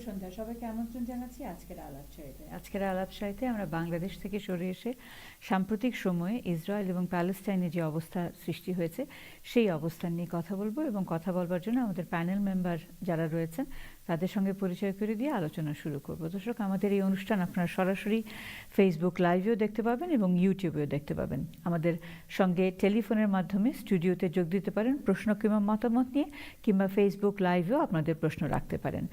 সন্ধ্যা সবাইকে আমন্ত্রণ জানাচ্ছি আজকের আলাপচারিতায় আমরা বাংলাদেশ থেকে সরে এসে সাম্প্রতিক সময়ে ইসরায়েল এবং প্যালেস্টাইনে যে অবস্থা সৃষ্টি হয়েছে সেই অবস্থান নিয়ে কথা বলবো এবং কথা বলবার জন্য আমাদের প্যানেল মেম্বার যারা রয়েছেন তাদের সঙ্গে পরিচয় করে দিয়ে আলোচনা শুরু করব। দর্শক, আমাদের এই অনুষ্ঠান আপনারা সরাসরি ফেসবুক লাইভেও দেখতে পাবেন এবং ইউটিউবেও দেখতে পাবেন। আমাদের সঙ্গে টেলিফোনের মাধ্যমে স্টুডিওতে যোগ দিতে পারেন প্রশ্ন কিংবা মতামত নিয়ে, কিংবা ফেসবুক লাইভেও আপনাদের প্রশ্ন রাখতে পারেন।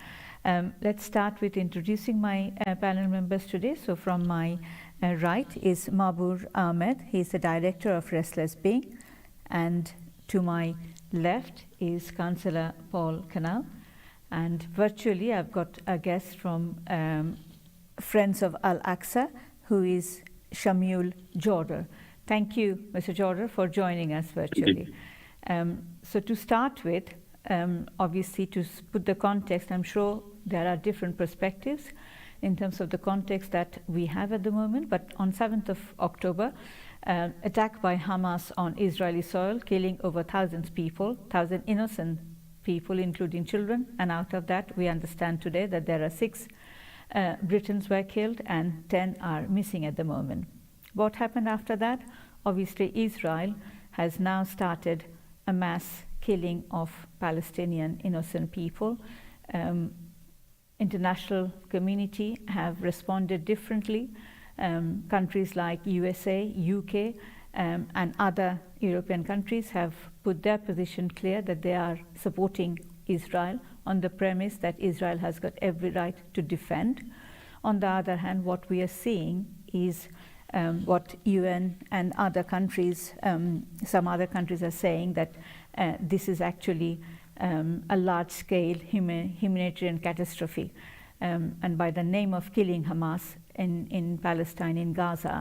Let's start with introducing my panel members today. So from my right is Mahbur Ahmed. He is the director of Restless Being. And to my left is Councillor Paul Canal. And virtually I've got a guest from Friends of Al-Aqsa, who is Shamul Jorder. Thank you, Mr. Jorder, for joining us virtually. So to start with, obviously to put the context, I'm sure there are different perspectives in terms of the context that we have at the moment, but on 7th of October, attack by Hamas on Israeli soil, killing over 1,000 innocent people, including children, and out of that we understand today that there are 6 Britons were killed and 10 are missing at the moment. What happened after that? Obviously Israel has now started a mass killing of Palestinian innocent people. International community have responded differently. Countries like USA, UK, and other European countries have put their position clear that they are supporting Israel on the premise that Israel has got every right to defend. On the other hand, what we are seeing is what UN and other countries, some other countries are saying that this is actually a large-scale humanitarian catastrophe. And by the name of killing Hamas in Palestine, in Gaza,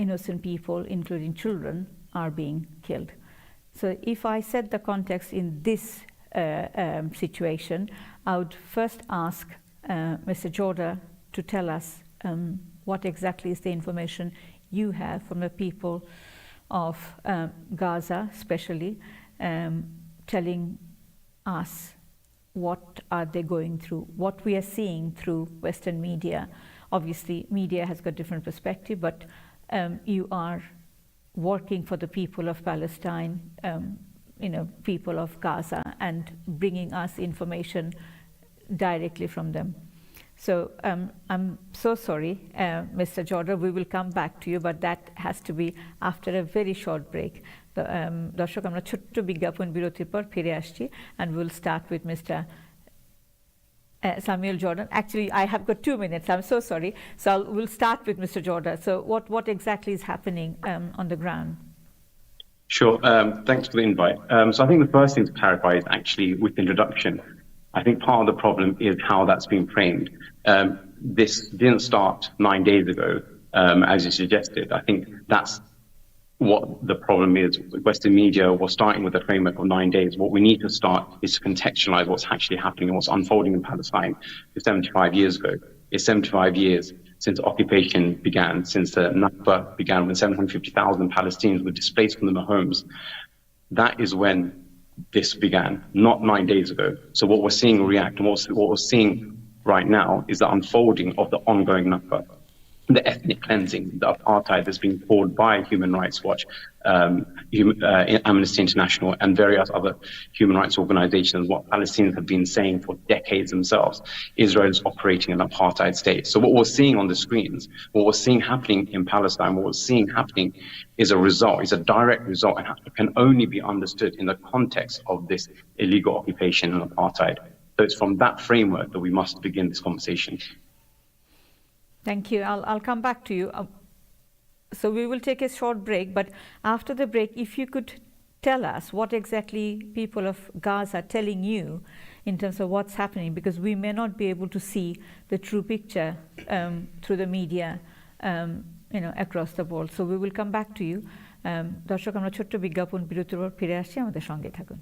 innocent people, including children, are being killed. So if I set the context in this situation, I would first ask Mr. Jorder to tell us what exactly is the information you have from the people of Gaza, especially, telling us what are they going through, what we are seeing through Western media. Obviously, media has got different perspective, but you are working for the people of Palestine, people of Gaza, and bringing us information directly from them. So I'm so sorry, Mr. Jorder, we will come back to you, but that has to be after a very short break. দর্শক, আমরা ছোট্ট বিজ্ঞাপন বিরতির পর ফিরে আসছি, and we'll start with Mr. Samuel Jordan. Actually, I have got 2 minutes. I'm so sorry. So we'll start with Mr. Jordan. So what exactly is happening on the ground? Sure. Thanks for the invite. So I think the first thing to clarify is actually with the introduction. I think part of the problem is how that's been framed. This didn't start 9 days ago, as you suggested. I think that's what the problem is. Western media was starting with a framework of 9 days. What we need to start is to contextualize what's actually happening and what's unfolding in Palestine. It's 75 years ago. It's 75 years since occupation began, since the Nakba began, when 750,000 Palestinians were displaced from their homes. That is when this began, not 9 days ago. So what we're seeing react, and what we're seeing right now is the unfolding of the ongoing Nakba, the ethnic cleansing, the apartheid that's being called by Human Rights Watch, Amnesty International, and various other human rights organizations, what Palestinians have been saying for decades themselves. Israel is operating an apartheid state. So what we're seeing on the screens, what we're seeing happening in Palestine, what we're seeing happening is a result, is a direct result, and can only be understood in the context of this illegal occupation and apartheid. So it's from that framework that we must begin this conversation. Thank you. I'll come back to you. So we will take a short break, but after the break, if you could tell us what exactly people of Gaza are telling you in terms of what's happening, because we may not be able to see the true picture through the media, across the world. So we will come back to you. দর্শক, আমরা ছোট্ট বিজ্ঞাপন বিরতির পর ফিরে আসছি, আমাদের সঙ্গে থাকুন।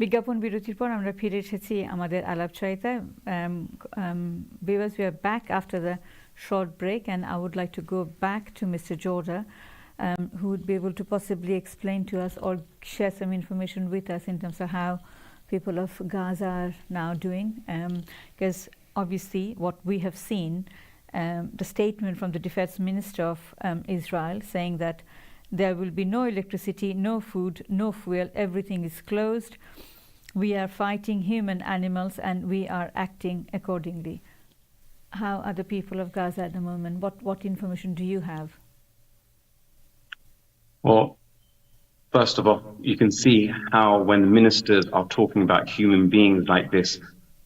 বিজ্ঞাপন বিরতির পর আমরা ফিরে এসেছি আমাদের আলাপচারিতায়। Viewers, we are back after the short break, and I would like to go back to Mr. Jorda, who would be able to possibly explain to us or share some information with us in terms of how people of Gaza are now doing. Because obviously what we have seen, the statement from the defense minister of Israel saying that there will be no electricity, no food, no fuel, everything is closed. We are fighting human animals and we are acting accordingly. How are the people of Gaza at the moment? What information do you have? Well, first of all, you can see how when ministers are talking about human beings like this,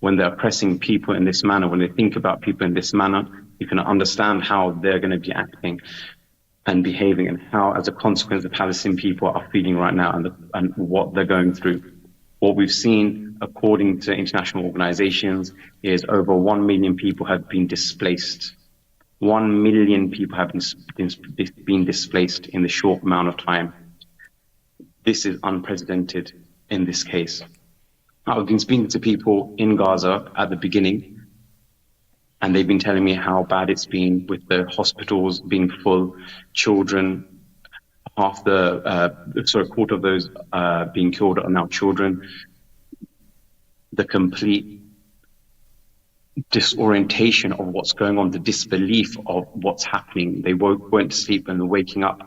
when they're oppressing people in this manner, when they think about people in this manner, you can understand how they're going to be acting and behaving, and how, as a consequence, the Palestinian people are feeling right now, and what they're going through. What we've seen, according to international organizations, is over 1 million people have been displaced. 1 million people have been displaced in the short amount of time. This is unprecedented in this case. I've been speaking to people in Gaza at the beginning, and they've been telling me how bad it's been with the hospitals being full, children, a quarter of those being killed are now children. The complete disorientation of what's going on, the disbelief of what's happening. They went to sleep and they're waking up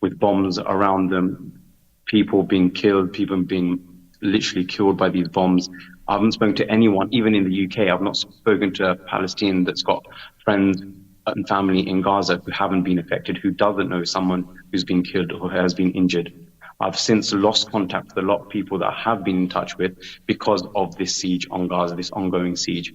with bombs around them, people being killed, people being literally killed by these bombs. I haven't spoken to anyone, even in the UK. I've not spoken to a Palestinian that's got friends and family in Gaza who haven't been affected, who doesn't know someone who's been killed or has been injured. I've since lost contact with a lot of people that I have been in touch with because of this siege on Gaza, this ongoing siege.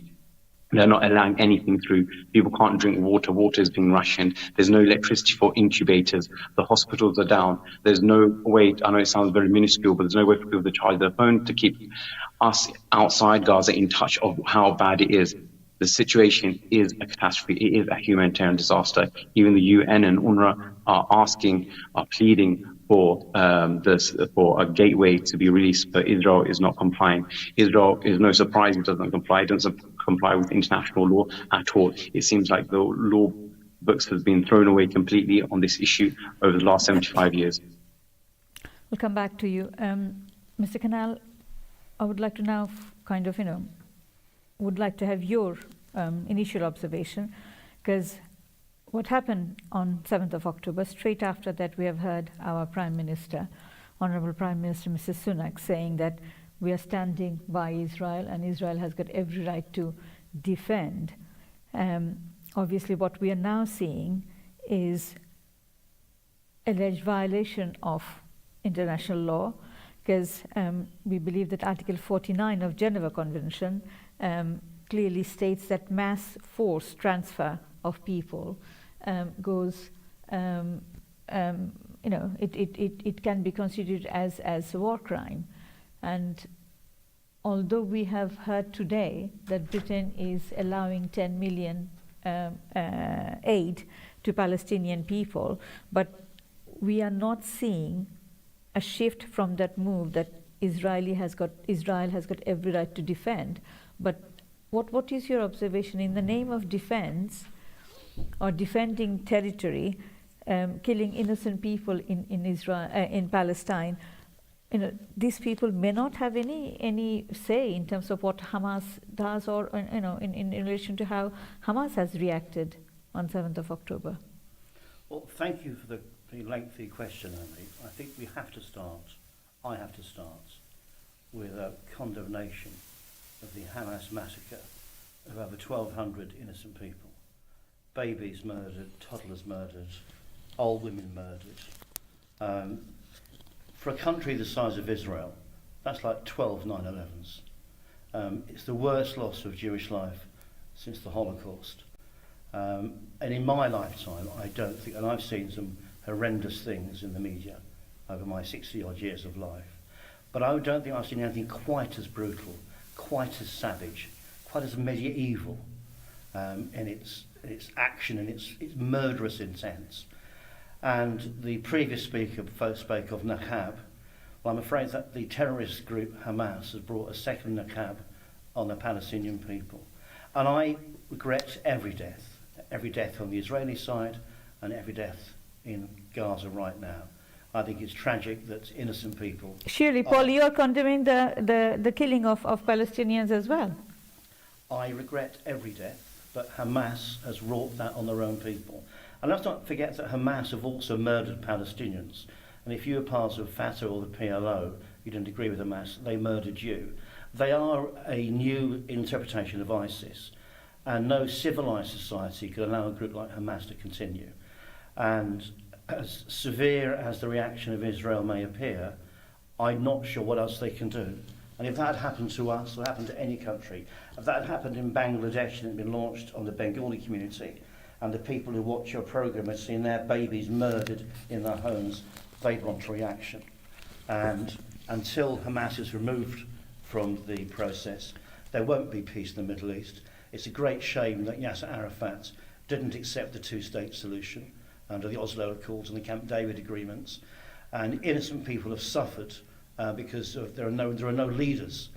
They're not allowing anything through. People can't drink water. Water is being rationed. There's no electricity for incubators. The hospitals are down. There's no way, I know it sounds very minuscule, but there's no way for people to charge their phone to keep us outside Gaza in touch of how bad it is. The situation is a catastrophe. It is a humanitarian disaster. Even the UN and UNRWA are pleading for a gateway to be released, but Israel is not complying. Israel is no surprise it doesn't comply. It doesn't comply with international law at all. It seems like the law books have been thrown away completely on this issue over the last 75 years. We'll come back to you. Mr. Kanal, I would like to now would like to have your initial observation, because what happened on 7th of October, straight after that we have heard our Prime Minister, Honorable Prime Minister Mrs. Sunak, saying that we are standing by Israel and Israel has got every right to defend. Obviously what we are now seeing is alleged violation of international law, because we believe that Article 49 of Geneva Convention clearly states that mass force transfer of people goes, it can be considered as a war crime. And although we have heard today that Britain is allowing 10 million aid to Palestinian people, but we are not seeing a shift from that move that Israel has got every right to defend. But what is your observation in the name of defense or defending territory, killing innocent people in Israel, in Palestine? These people may not have any say in terms of what Hamas does, or in relation to how Hamas has reacted on 7th of October. Well, thank you for the lengthy question, Urmee. I think I have to start with a condemnation of the Hamas massacre of over 1,200 innocent people. Babies murdered, toddlers murdered, old women murdered. For a country the size of Israel, that's like 12 9/11s. It's the worst loss of Jewish life since the Holocaust. And in my lifetime, I don't think, and I've seen some horrendous things in the media over my 60-odd years of life, but I don't think I've seen anything quite as brutal, quite as savage, quite as medieval in its action and its murderous intent. And the previous speaker spoke of Nahab. Well, I'm afraid that the terrorist group Hamas has brought a second nakab on the Palestinian people. And I regret every death on the Israeli side and every death in Gaza right now. I think it's tragic that innocent people... Surely, Paul, you're condemning the killing of Palestinians as well. I regret every death, but Hamas has wrought that on their own people. And let's not forget that Hamas have also murdered Palestinians. And if you were part of Fatah or the PLO, you didn't agree with Hamas, they murdered you. They are a new interpretation of ISIS. And no civilized society could allow a group like Hamas to continue. And as severe as the reaction of Israel may appear, I'm not sure what else they can do. And if that had happened to us, or happened to any country, if that had happened in Bangladesh and it had been launched on the Bengali community, and the people who watch your programme had seen their babies murdered in their homes, they'd want a reaction. And until Hamas is removed from the process, there won't be peace in the Middle East. It's a great shame that Yasser Arafat didn't accept the two-state solution under the Oslo Accords and the Camp David agreements. And innocent people have suffered because there are no leaders.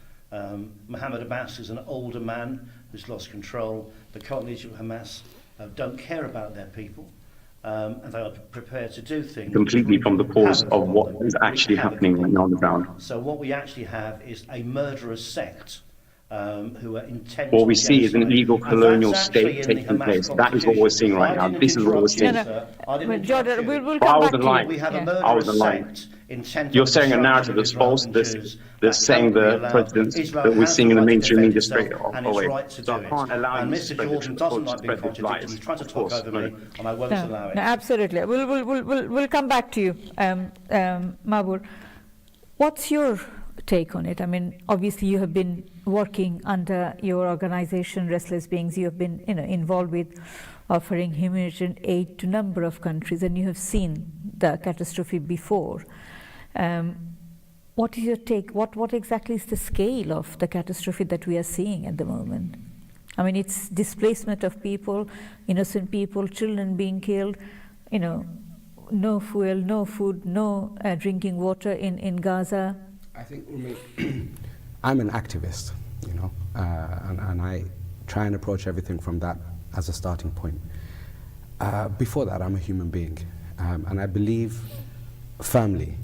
Mohammed Abbas is an older man who's lost control. The current leadership of Hamas don't care about their people. And they are prepared to do things completely from the cause of what is actually happening right now on the ground. So what we actually have is a murderous sect who are intent. What we see is an illegal colonial state taking place. That is what we're seeing right now. This is what we're seeing. Jordan, we'll come back to you. We have a murderous sect. You're saying a narrative that's false, that's saying the presidents that we're seeing in the mainstream media straight away. So I can't allow you Mr. Jordan doesn't like being contradicted. He's trying to talk over me, and I won't allow it. No, absolutely. We'll come back to you, Mahbur. What's your take on it? I mean, obviously you have been working under your organization, Restless Beings. You have been, involved with offering humanitarian aid to a number of countries, and you have seen the catastrophe before. What is your take? What exactly is the scale of the catastrophe that we are seeing at the moment? I mean, it's displacement of people, innocent people, children being killed, no fuel, no food, no drinking water in Gaza. I think, Urmee, I'm an activist, and I try and approach everything from that as a starting point. Before that, I'm a human being, and I believe firmly,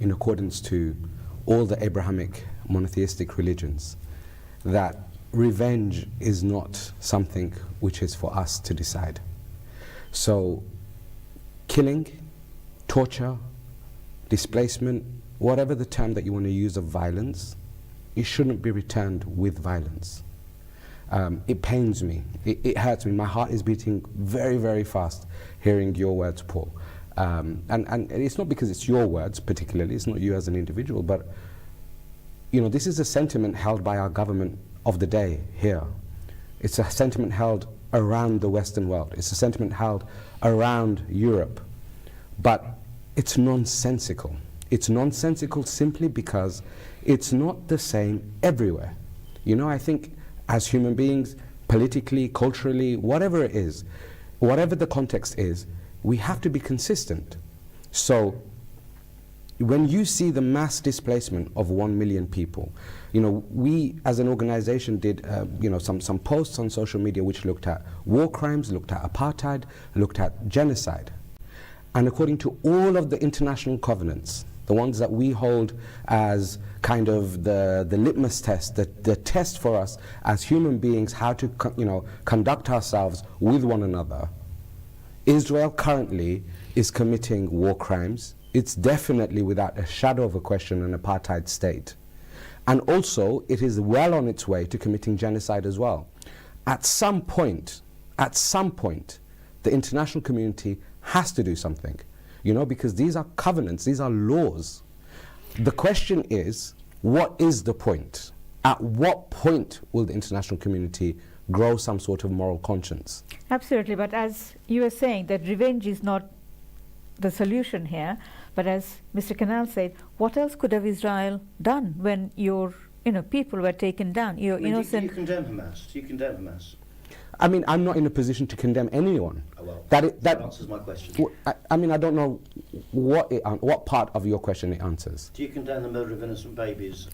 in accordance to all the Abrahamic monotheistic religions, that revenge is not something which is for us to decide. So, killing, torture, displacement, whatever the term that you want to use of violence, it shouldn't be returned with violence. It pains me, it hurts me. My heart is beating very, very fast hearing your words, Paul. And it's not because it's your words particularly, it's not you as an individual, but this is a sentiment held by our government of the day here. It's a sentiment held around the Western world. It's a sentiment held around Europe. But it's nonsensical. It's nonsensical simply because it's not the same everywhere. I think as human beings, politically, culturally, whatever it is, whatever the context is, we have to be consistent. So when you see the mass displacement of 1 million people, we as an organization did some posts on social media which looked at war crimes, looked at apartheid, looked at genocide. And according to all of the international covenants, the ones that we hold as kind of the litmus test, the test for us as human beings, how to conduct ourselves with one another, Israel currently is committing war crimes. It's definitely, without a shadow of a question, an apartheid state. And also, it is well on its way to committing genocide as well. At some point, the international community has to do something, because these are covenants, these are laws. The question is, what is the point? At what point will the international community grow some sort of moral conscience? Absolutely, but as you were saying, that revenge is not the solution here, but as Mr. Kanal said, what else could have Israel done when your people were taken down, your innocent... Do you condemn Hamas? I mean, I'm not in a position to condemn anyone. Oh, well, that that answers my question. I mean, I don't know what part of your question it answers. Do you condemn the murder of innocent babies?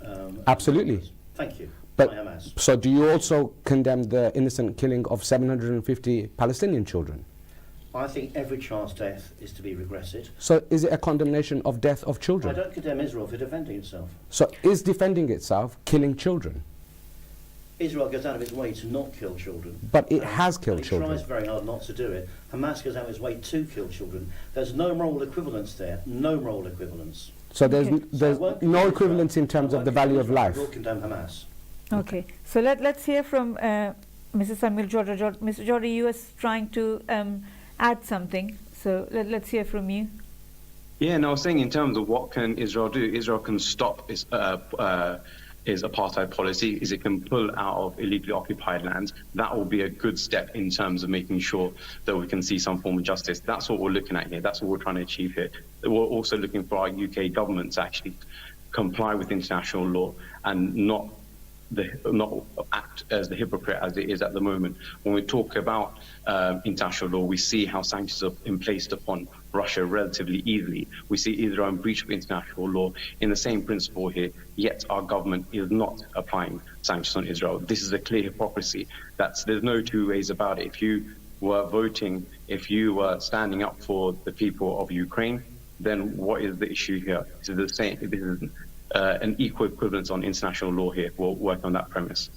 Absolutely. Thank you. But by Hamas. so, do you also condemn the innocent killing of 750 Palestinian children? I think every child's death is to be regretted. So, is it a condemnation of death of I children? don't condemn Israel for defending itself. So, is defending itself killing children? Israel goes out of its way to not kill children. But it has killed It children. tries very hard not to do it. Hamas goes out of its way to kill children. There's no moral equivalence there. No moral equivalence. So there's Okay. there's So I won't no condemn equivalence Israel. in terms I of the won't value condemn of Israel. life. I will condemn Hamas. Okay, so let's hear from Mrs. Samuel Jordan. Mr. Jordan, you were trying to add something, so let's hear from you. Yeah, no, I was saying in terms of what can Israel do, Israel can stop its apartheid policy, is it can pull out of illegally occupied lands. That will be a good step in terms of making sure that we can see some form of justice. That's what we're looking at here. That's what we're trying to achieve here. We're also looking for our UK government to actually comply with international law and not act as the hypocrite as it is at the moment. When we talk about international law, we see how sanctions are placed upon Russia relatively easily. We see Israel in breach of international law in the same principle here, yet our government is not applying sanctions on Israel. This is a clear hypocrisy. There's no two ways about it. If you were voting, if you were standing up for the people of Ukraine, then what is the issue here? This is the same. This is an equal equivalence on international law here. We'll work on that premise.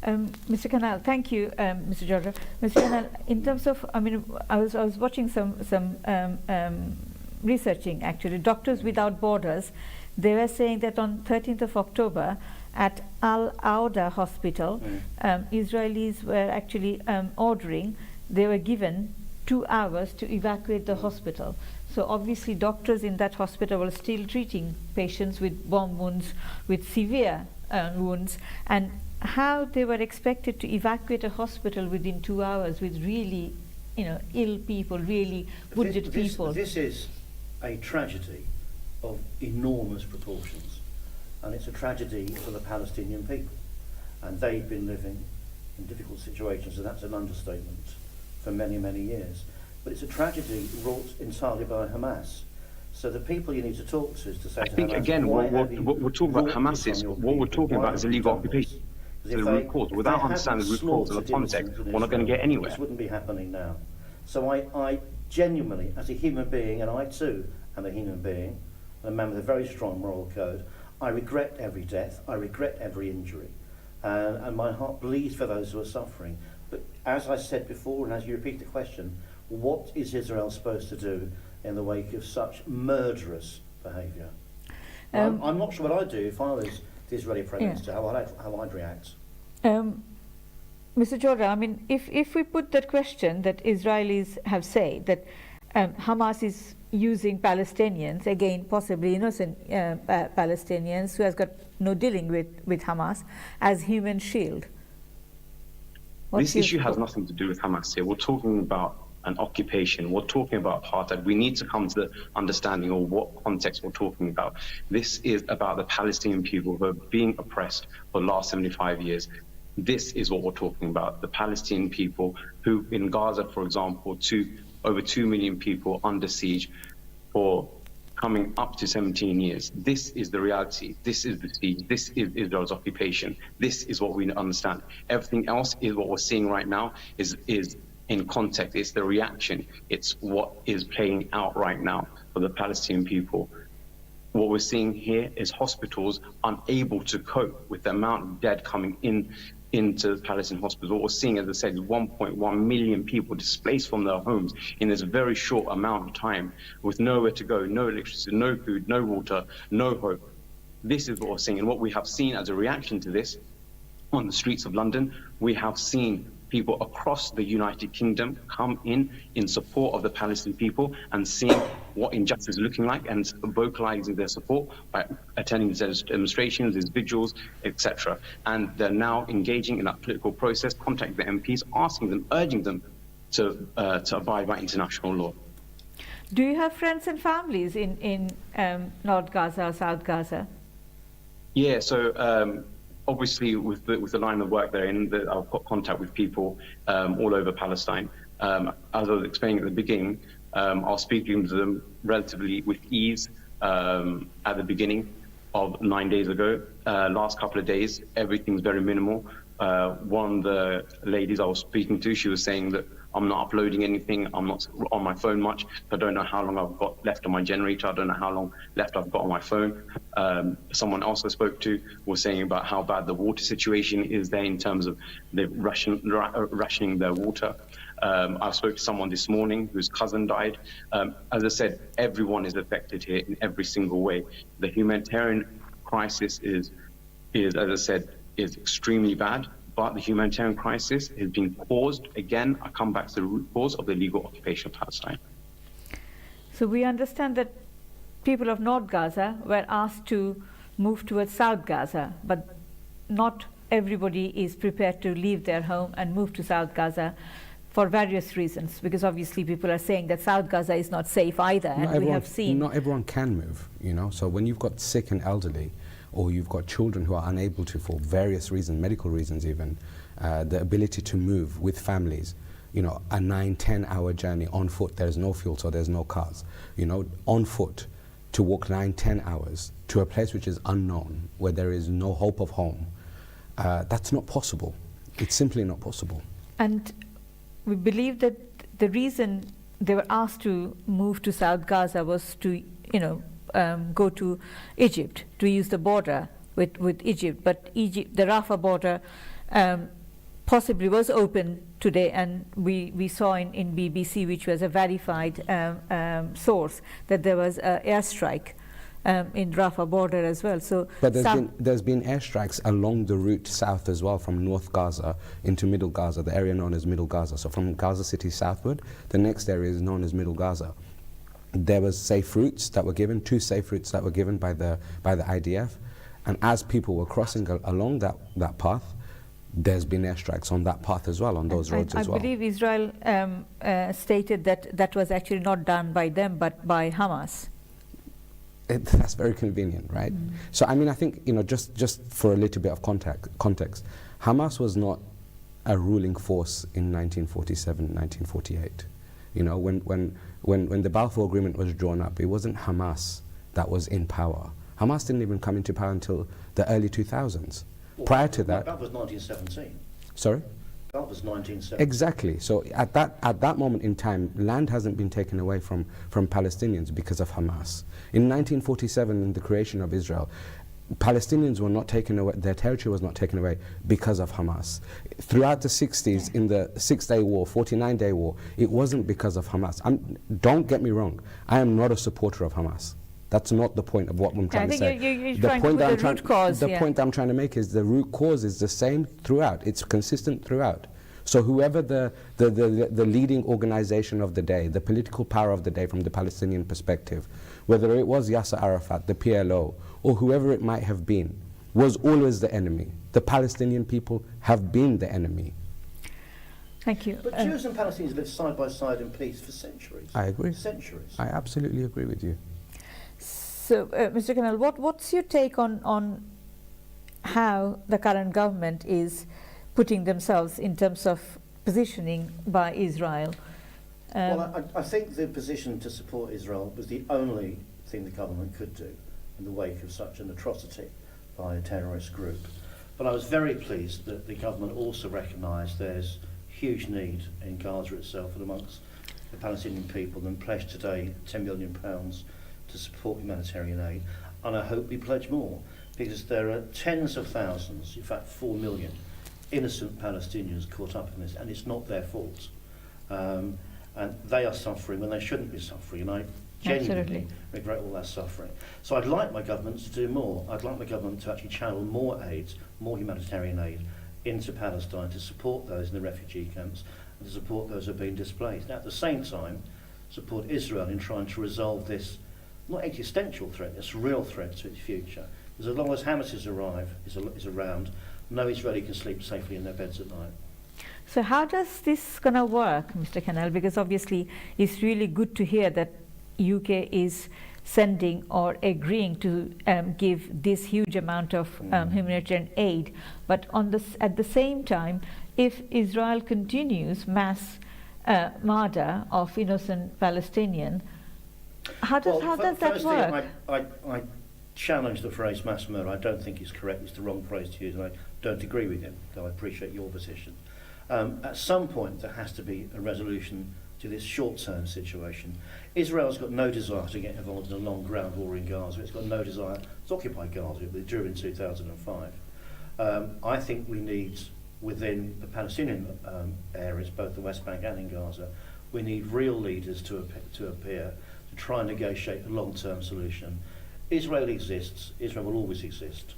Mr. Kanal, thank you, Mr. Jordan. Mr. Kanal, in terms of, I mean, I was watching some researching actually. Doctors Without Borders, they were saying that on 13th of October at Al-Auda hospital, Israelis were actually ordering, they were given 2 hours to evacuate the hospital. So obviously doctors in that hospital were still treating patients with bomb wounds, with severe wounds, and how they were expected to evacuate a hospital within 2 hours with really, ill people, really wounded people. This is a tragedy of enormous proportions, and it's a tragedy for the Palestinian people, and they've been living in difficult situations, and that's an understatement, for many, many years. But it's a tragedy wrought entirely by Hamas. So the people you need to talk to is to say I to think Hamas, again, why what have you we're talking about brought Hamas this is on your what we're people? talking Why about is have you illegal done this? occupation. Because So if the they- root cause, if without they understanding the root hadn't cause or the slaughtered context, innocents in we're not going to Israel, get anywhere. This wouldn't be happening now. So I genuinely, as a human being, and I too am a human being, and a man with a very strong moral code, I regret every death, I regret every injury, and my heart bleeds for those who are suffering. But as I said before, and as you repeat the question, what is Israel supposed to do in the wake of such murderous behaviour? I'm not sure what I'd do if I was the Israeli Prime Minister, how I'd react. Mr. Jordan, I mean, if we put that question that Israelis have said that Hamas is using Palestinians, again possibly innocent Palestinians who has got no dealing with Hamas, as human shield. This issue has nothing to do with Hamas here. We're talking about an occupation. We're talking about apartheid. We need to come to the understanding of what context we're talking about. This is about the Palestinian people who are being oppressed for the last 75 years. This is what we're talking about. The Palestinian people who, in Gaza, for example, over 2 million people under siege for coming up to 17 years. This is the reality. This is the siege. This is Israel's occupation. This is what we understand. Everything else is what we're seeing right now is in context. It's the reaction. It's what is playing out right now for the Palestinian people. What we're seeing here is hospitals unable to cope with the amount of dead coming into Palestinian hospitals. What we're seeing, as I said, is 1.1 million people displaced from their homes in this very short amount of time, with nowhere to go, no electricity, no food, no water, no hope. This is what we're seeing. And what we have seen as a reaction to this on the streets of London, we have seen people across the United Kingdom come in support of the Palestinian people and seeing what injustice is looking like and vocalizing their support by attending these demonstrations, these vigils, etc. And they're now engaging in that political process, contacting the MPs, asking them, urging them to abide by international law. Do you have friends and families in North Gaza or South Gaza? Yeah, so obviously, with the line of work they're in, I've got contact with people all over Palestine. As I was explaining at the beginning, I was speaking to them relatively with ease at the beginning of 9 days ago. Last couple of days, everything's very minimal. One of the ladies I was speaking to, she was saying that I'm not uploading anything, I'm not on my phone much, I don't know how long I've got left on my generator, I don't know how long left I've got on my phone. Someone else I spoke to was saying about how bad the water situation is there in terms of the rationing their water. I spoke to someone this morning whose cousin died. As I said, everyone is affected here in every single way. The humanitarian crisis is as I said, is extremely bad, but the humanitarian crisis has been caused, again, I come back to the root cause of the illegal occupation of Palestine. So we understand that people of North Gaza were asked to move towards South Gaza, but not everybody is prepared to leave their home and move to South Gaza for various reasons, because obviously people are saying that South Gaza is not safe either, and we have seen... Not everyone can move, you know, so when you've got sick and elderly, or you've got children who are unable to, for various reasons, medical reasons even, the ability to move with families, you know, a 9-10 hour journey on foot, there's no fuel, so there's no cars, you know, on foot, to walk 9-10 hours to a place which is unknown, where there is no hope of home, that's not possible. It's simply not possible. And we believe that the reason they were asked to move to South Gaza was to, you know, go to Egypt, to use the border with Egypt. But Egypt, the Rafah border possibly was open today, and we saw in BBC, which was a verified source, that there was an airstrike in Rafah border as well. So, but there's been airstrikes along the route south as well, from North Gaza into Middle Gaza, the area known as Middle Gaza. So from Gaza City southward, the next area is known as Middle Gaza. There was safe routes that were given, 2 safe routes that were given by the IDF, and as people were crossing along that path, there's been airstrikes on that path as well, on those roads as well. I believe Israel stated that that was actually not done by them, but by Hamas. That's very convenient, right? Mm. So I mean, I think, you know, just for a little bit of context, Hamas was not a ruling force in 1947, 1948. You know, when the Balfour Agreement was drawn up, it wasn't Hamas that was in power. Hamas didn't even come into power until the early 2000s. Well, prior to that... That was 1917. Sorry? That was 1917. Exactly. So at that moment in time, land hasn't been taken away from Palestinians because of Hamas. In 1947, in the creation of Israel, Palestinians were not taken away, their territory was not taken away because of Hamas. Throughout the 60s, in the 6-day war, 49-day war, it wasn't because of Hamas. Don't get me wrong, I am not a supporter of Hamas. That's not the point of what I'm trying to say. You're trying to put the root cause. The point I'm trying to make is the root cause is the same throughout. It's consistent throughout. So whoever the leading organization of the day, the political power of the day from the Palestinian perspective, whether it was Yasser Arafat, the PLO, or whoever it might have been, was always the enemy. The Palestinian people have been the enemy. Thank you. But Jews and Palestinians lived side by side in peace for centuries. I agree. Centuries. I absolutely agree with you. So, Mr. Kanal, what's your take on how the current government is putting themselves in terms of positioning by Israel? Well, I think the position to support Israel was the only thing the government could do in the wake of such an atrocity by a terrorist group. But I was very pleased that the government also recognised there's huge need in Gaza itself and amongst the Palestinian people, and pledged today £10 million to support humanitarian aid. And I hope we pledge more, because there are tens of thousands, in fact 4 million, innocent Palestinians caught up in this, and it's not their fault. And they are suffering when they shouldn't be suffering, and I genuinely regret all that suffering. So I'd like my government to do more. I'd like my government to actually channel more aid, more humanitarian aid, into Palestine to support those in the refugee camps and to support those who are being displaced. Now, at the same time, support Israel in trying to resolve this not existential threat, this real threat to its future. Because as long as Hamas is around, no Israeli can sleep safely in their beds at night. So how does this going to work, Mr. Kanal? Because obviously it's really good to hear that UK is sending or agreeing to give this huge amount of humanitarian aid. But at the same time, if Israel continues mass murder of innocent Palestinians, how does that work? I challenge the phrase mass murder. I don't think it's correct. It's the wrong phrase to use, and I don't agree with him, though I appreciate your position. At some point, there has to be a resolution to this short-term situation. Israel's got no desire to get involved in a long ground war in Gaza. It's got no desire to occupy Gaza. It withdrew in 2005. I think we need, within the Palestinian areas, both the West Bank and in Gaza, we need real leaders to appear to try and negotiate a long-term solution. Israel exists. Israel will always exist.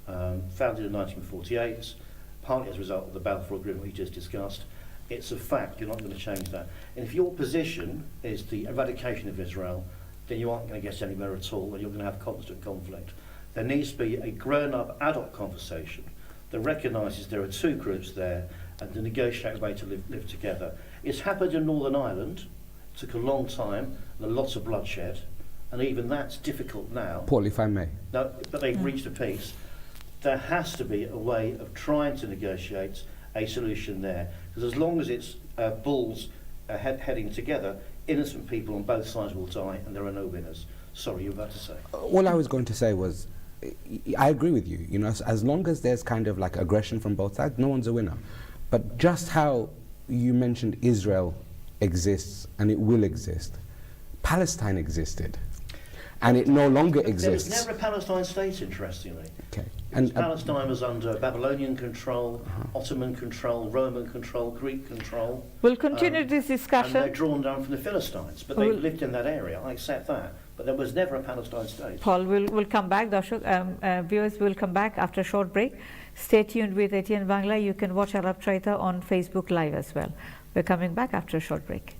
Founded in 1948, partly as a result of the Balfour Agreement we just discussed. It's a fact. You're not going to change that. And if your position is the eradication of Israel, then you aren't going to get anywhere at all, and you're going to have constant conflict. There needs to be a grown-up adult conversation that recognises there are two groups there and to negotiate a way to live together. It's happened in Northern Ireland. It took a long time and a lot of bloodshed, and even that's difficult now. Paul, if I may. No, but they've reached a peace. There has to be a way of trying to negotiate a solution there, because as long as it's bulls heading together, innocent people on both sides will die, and there are no winners. Sorry, you were about to say. All I was going to say was, I agree with you. You know, as long as there's kind of like aggression from both sides, no one's a winner. But just how you mentioned Israel exists and it will exist, Palestine existed, and it no longer exists. There was never a Palestine state, interestingly. Okay. And Palestine was under Babylonian control, Ottoman control, Roman control, Greek control. We'll continue this discussion. And they're drawn down from the Philistines, but they lived in that area. I accept that. But there was never a Palestine state. Paul, we'll come back. Viewers will come back after a short break. Stay tuned with ATN Bangla. You can watch Alapcharita on Facebook Live as well. We're coming back after a short break.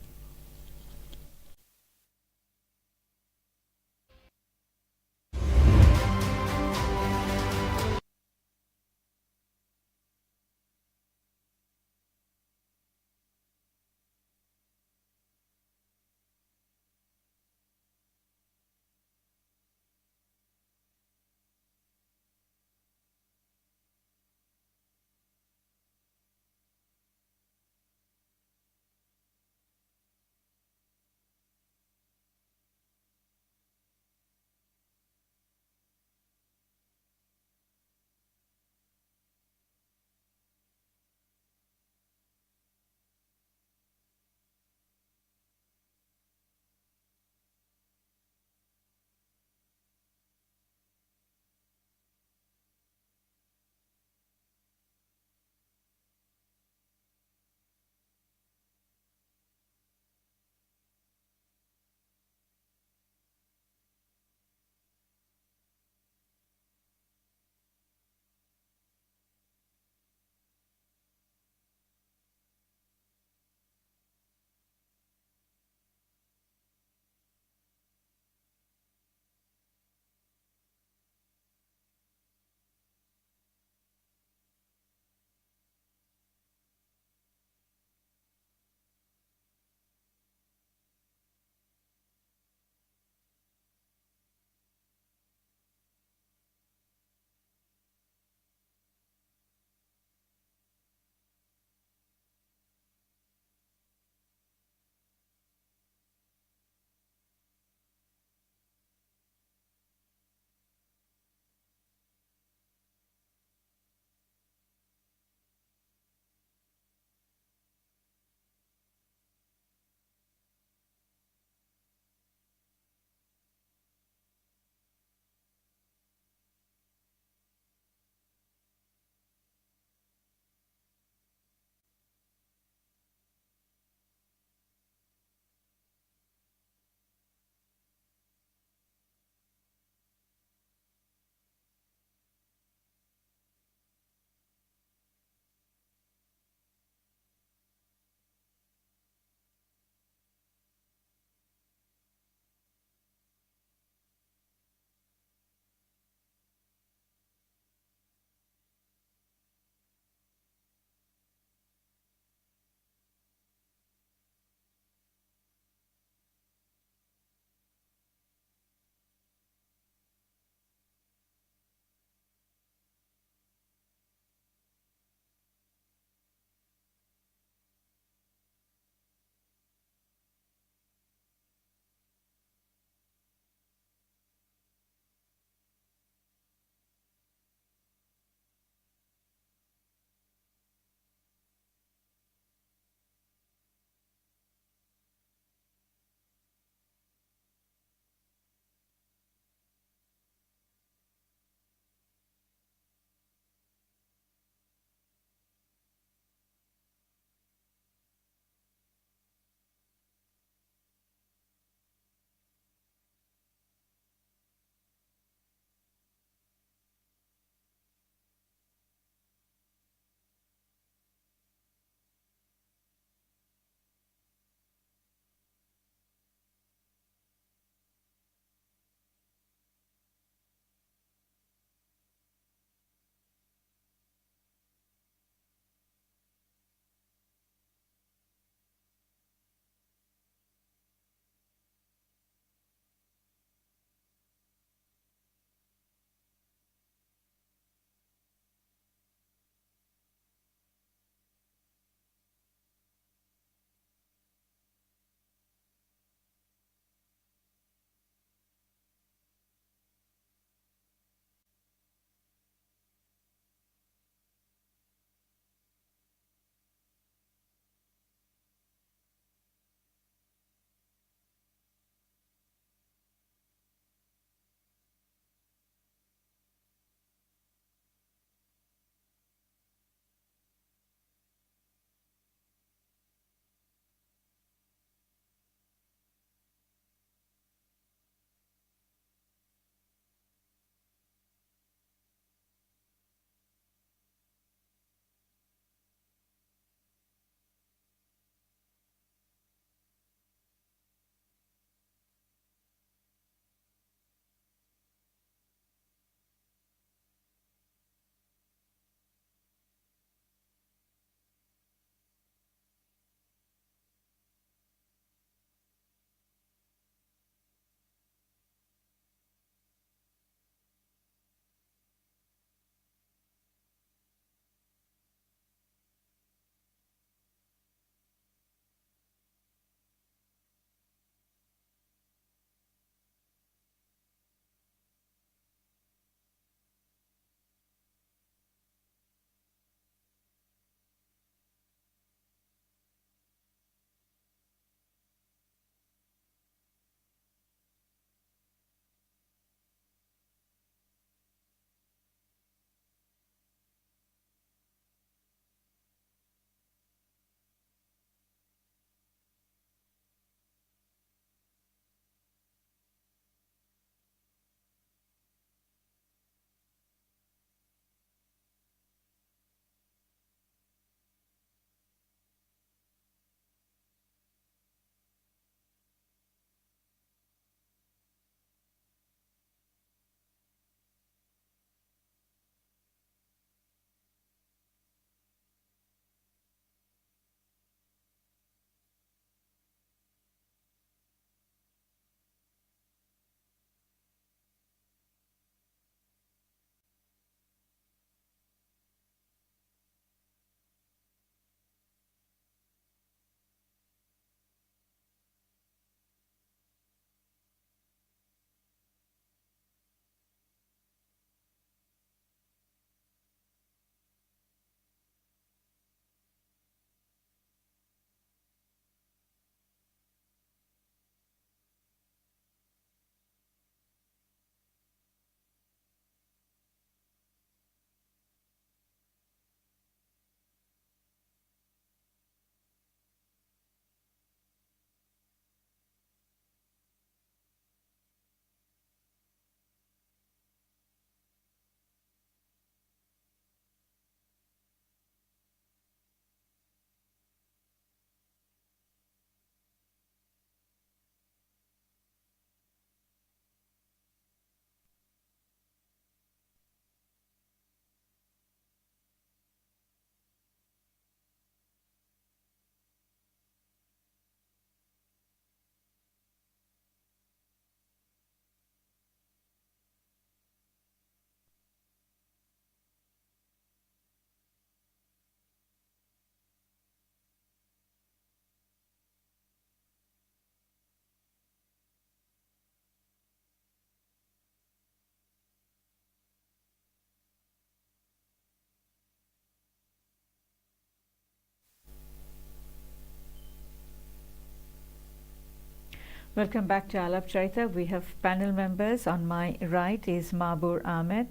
Welcome back to Alapcharita. We have panel members. On my right is Mahbur Ahmed,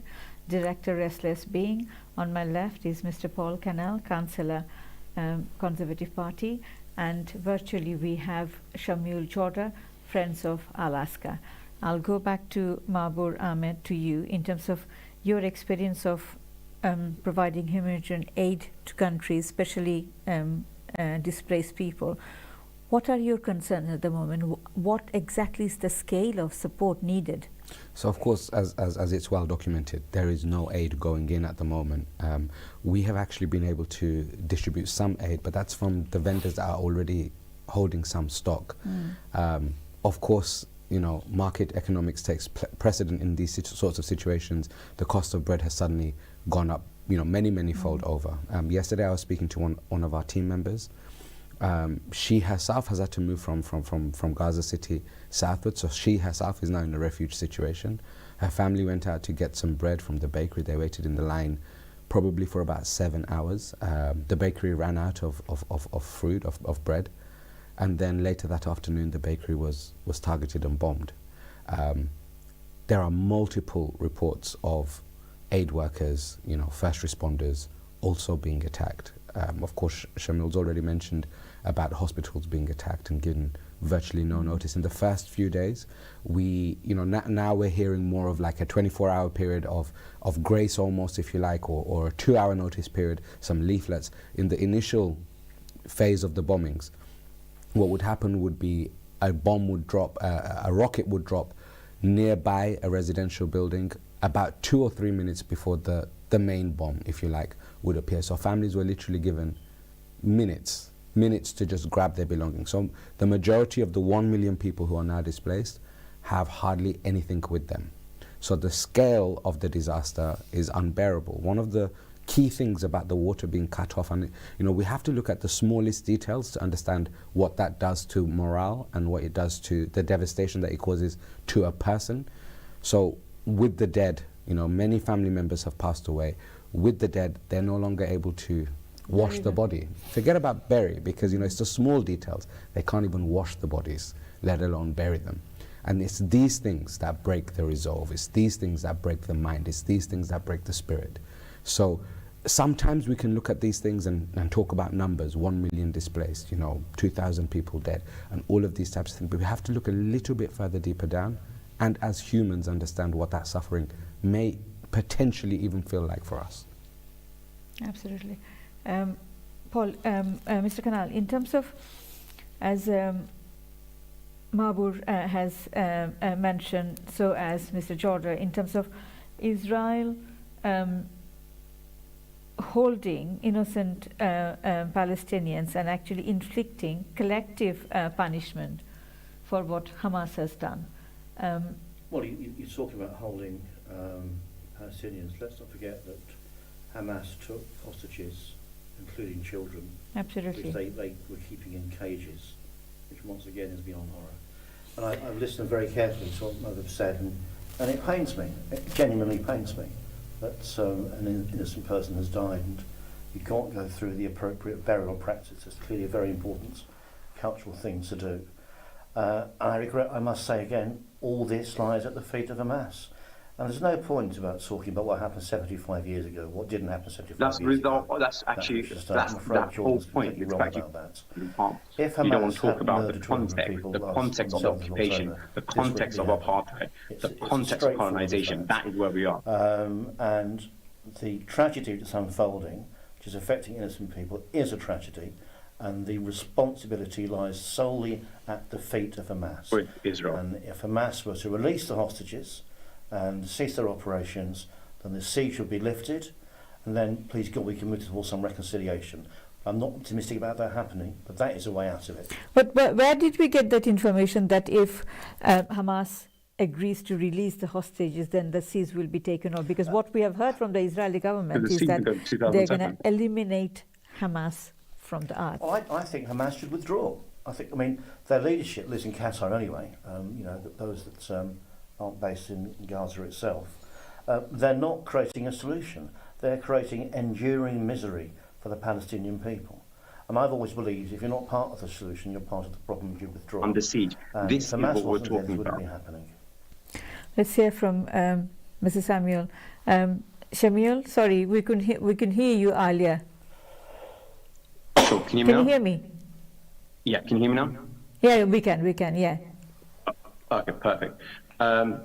Director, Restless Being. On my left is Mr. Paul Canal, Councillor, Conservative Party. And virtually we have Shamul Jorda, Friends of Alaska. I'll go back to Mahbur Ahmed, to you, in terms of your experience of providing humanitarian aid to countries, especially displaced people. What are your concerns at the moment? What exactly is the scale of support needed? So of course, as it's well documented, there is no aid going in at the moment. We have actually been able to distribute some aid, but that's from the vendors that are already holding some stock. Of course, you know, market economics takes precedent in these sorts of situations. The cost of bread has suddenly gone up, you know, many fold over. Yesterday I was speaking to one of our team members. She herself has had to move from Gaza City southward, so she herself is now in a refuge situation. Her family went out to get some bread from the bakery. They waited in the line probably for about 7 hours. The bakery ran out of fruit, of bread, and then later that afternoon the bakery was targeted and bombed. There are multiple reports of aid workers, you know, first responders also being attacked. Of course, Shamil's already mentioned about hospitals being attacked and given virtually no notice. In the first few days, we, you know, now we're hearing more of like a 24-hour period of grace almost, if you like, or a 2-hour notice period, some leaflets. In the initial phase of the bombings, what would happen would be a bomb would drop, a rocket would drop nearby a residential building about 2 or 3 minutes before the main bomb, if you like, would appear. So families were literally given minutes to just grab their belongings. So the majority of the 1 million people who are now displaced have hardly anything with them. So the scale of the disaster is unbearable. One of the key things about the water being cut off, and you know, we have to look at the smallest details to understand what that does to morale and what it does to the devastation that it causes to a person. So with the dead, you know, many family members have passed away. With the dead, they're no longer able to wash the body. Forget about bury, because you know, it's the small details. They can't even wash the bodies, let alone bury them. And it's these things that break the resolve. It's these things that break the mind. It's these things that break the spirit. So sometimes we can look at these things and talk about numbers, 1 million displaced, you know, 2,000 people dead, and all of these types of things. But we have to look a little bit further deeper down, and as humans understand what that suffering may potentially even feel like for us. Absolutely. Paul, Mr. Kanal, in terms of, as Mahbur has mentioned, so as Mr. Jorda, in terms of Israel holding innocent Palestinians and actually inflicting collective punishment for what Hamas has done. Well, you're talking about holding Palestinians. Let's not forget that Hamas took hostages, including children, Absolutely. which they were keeping in cages, which once again is beyond horror. And I've listened very carefully to what they've said, and it pains me. It genuinely pains me that an innocent person has died, and you can't go through the appropriate burial practice. It's clearly a very important cultural thing to do. I regret, I must say again, all this lies at the feet of Hamas. And there's no point about talking about what happened 75 years ago, what didn't happen 75 years ago. That's actually, that's that whole point. It's wrong actually, about that. If you don't want to talk about the context of the occupation, the context of apartheid, the context of colonization, that is where we are. And the tragedy that's unfolding, which is affecting innocent people, is a tragedy, and the responsibility lies solely at the feet of Hamas. With Israel. And if Hamas were to release the hostages and cease their operations, then the siege would be lifted, and then, please God, we can move towards some reconciliation. I'm not optimistic about that happening, but that is a way out of it. But where did we get that information that if Hamas agrees to release the hostages, then the siege will be taken off? Because what we have heard from the Israeli government is that they're going to eliminate Hamas from the earth. Well, I think Hamas should withdraw. I mean, their leadership lives in Qatar anyway. You know, those that aren't based in Gaza itself. They're not creating a solution. They're creating enduring misery for the Palestinian people. And I've always believed if you're not part of the solution, you're part of the problem if you withdraw. Under siege. This is if Hamas what we're wasn't there, talking this wouldn't about. be happening. Let's hear from Mr. Samuel. Shamil, sorry, we can hear you earlier. Sure, can you hear me now? Can you hear me? Yeah, can you hear me now? Yeah, we can, yeah. Okay, perfect.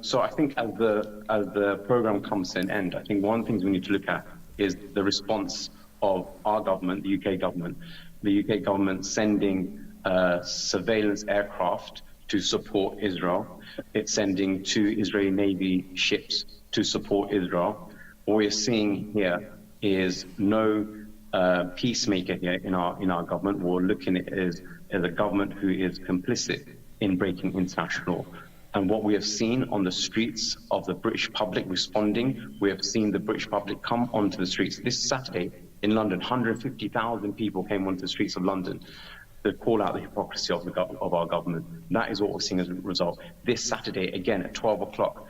So I think as the program comes to an end, I think one of the things we need to look at is the response of our government, the UK government. The UK government sending surveillance aircraft to support Israel. It's sending 2 Israeli Navy ships to support Israel. What we're seeing here is no peacemaker here in our government. We're looking at it as a government who is complicit in breaking international law. And what we have seen on the streets of the British public responding, we have seen the British public come onto the streets. This Saturday in London, 150,000 people came onto the streets of London to call out the hypocrisy of our government. That is what we're seeing as a result. This Saturday, again, at 12 o'clock,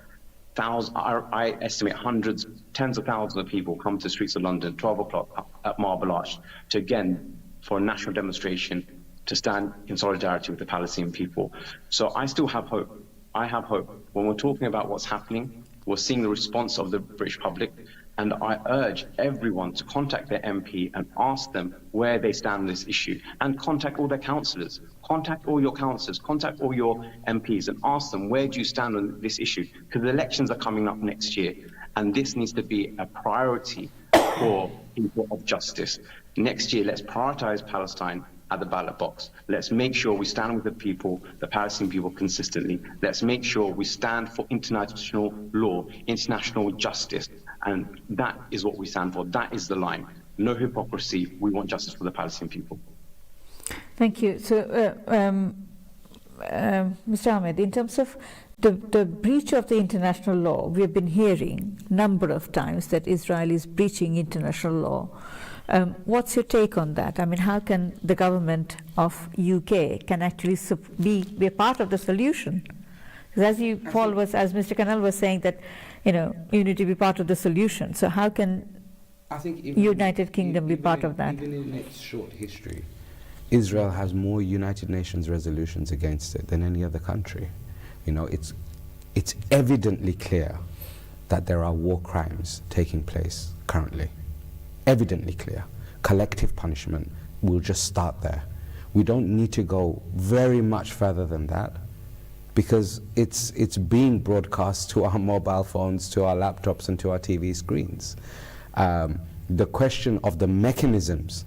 I estimate hundreds, tens of thousands of people come to the streets of London, 12 o'clock at Marble Arch, to again, for a national demonstration, to stand in solidarity with the Palestinian people. So I still have hope. I have hope. When we're talking about what's happening, we're seeing the response of the British public, and I urge everyone to contact their MP and ask them where they stand on this issue, and contact all their councillors, contact all your councillors, contact all your MPs and ask them, where do you stand on this issue? Because the elections are coming up next year, and this needs to be a priority for people of justice. Next year, let's prioritise Palestine at the ballot box. Let's make sure we stand with the people, the Palestinian people, consistently. Let's make sure we stand for international law, international justice, and that is what we stand for. That is the line. No hypocrisy. We want justice for the Palestinian people. Thank you. So, Mr. Ahmed, in terms of the breach of the international law, we have been hearing a number of times that Israel is breaching international law. What's your take on that? I mean, how can the government of UK can actually be a part of the solution? Because as Mr. Kanal was saying, that you need to be part of the solution. So how can United Kingdom be part of that? Even in its short history, Israel has more United Nations resolutions against it than any other country. It's evidently clear that there are war crimes taking place currently. Evidently clear. Collective punishment will just start there. We don't need to go very much further than that, because it's being broadcast to our mobile phones, to our laptops, and to our TV screens. The question of the mechanisms,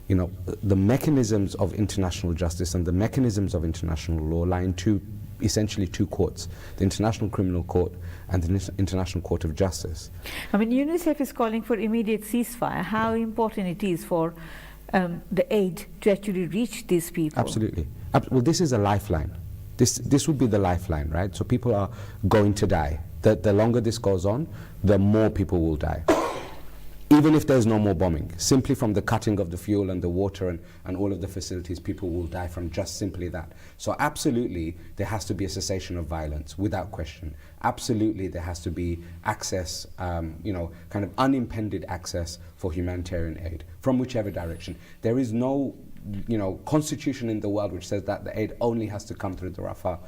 the mechanisms of international justice and the mechanisms of international law lie in essentially two courts: the International Criminal Court and the International Court of Justice. I mean, UNICEF is calling for immediate ceasefire. How important it is for the aid to actually reach these people? Absolutely. Well, this is a lifeline. This would be the lifeline, right? So people are going to die. The longer this goes on, the more people will die. Even if there's no more bombing, simply from the cutting of the fuel and the water and all of the facilities, people will die from just simply that. So absolutely, there has to be a cessation of violence, without question. Absolutely, there has to be access, kind of unimpeded access for humanitarian aid, from whichever direction. There is no constitution in the world which says that the aid only has to come through the Rafah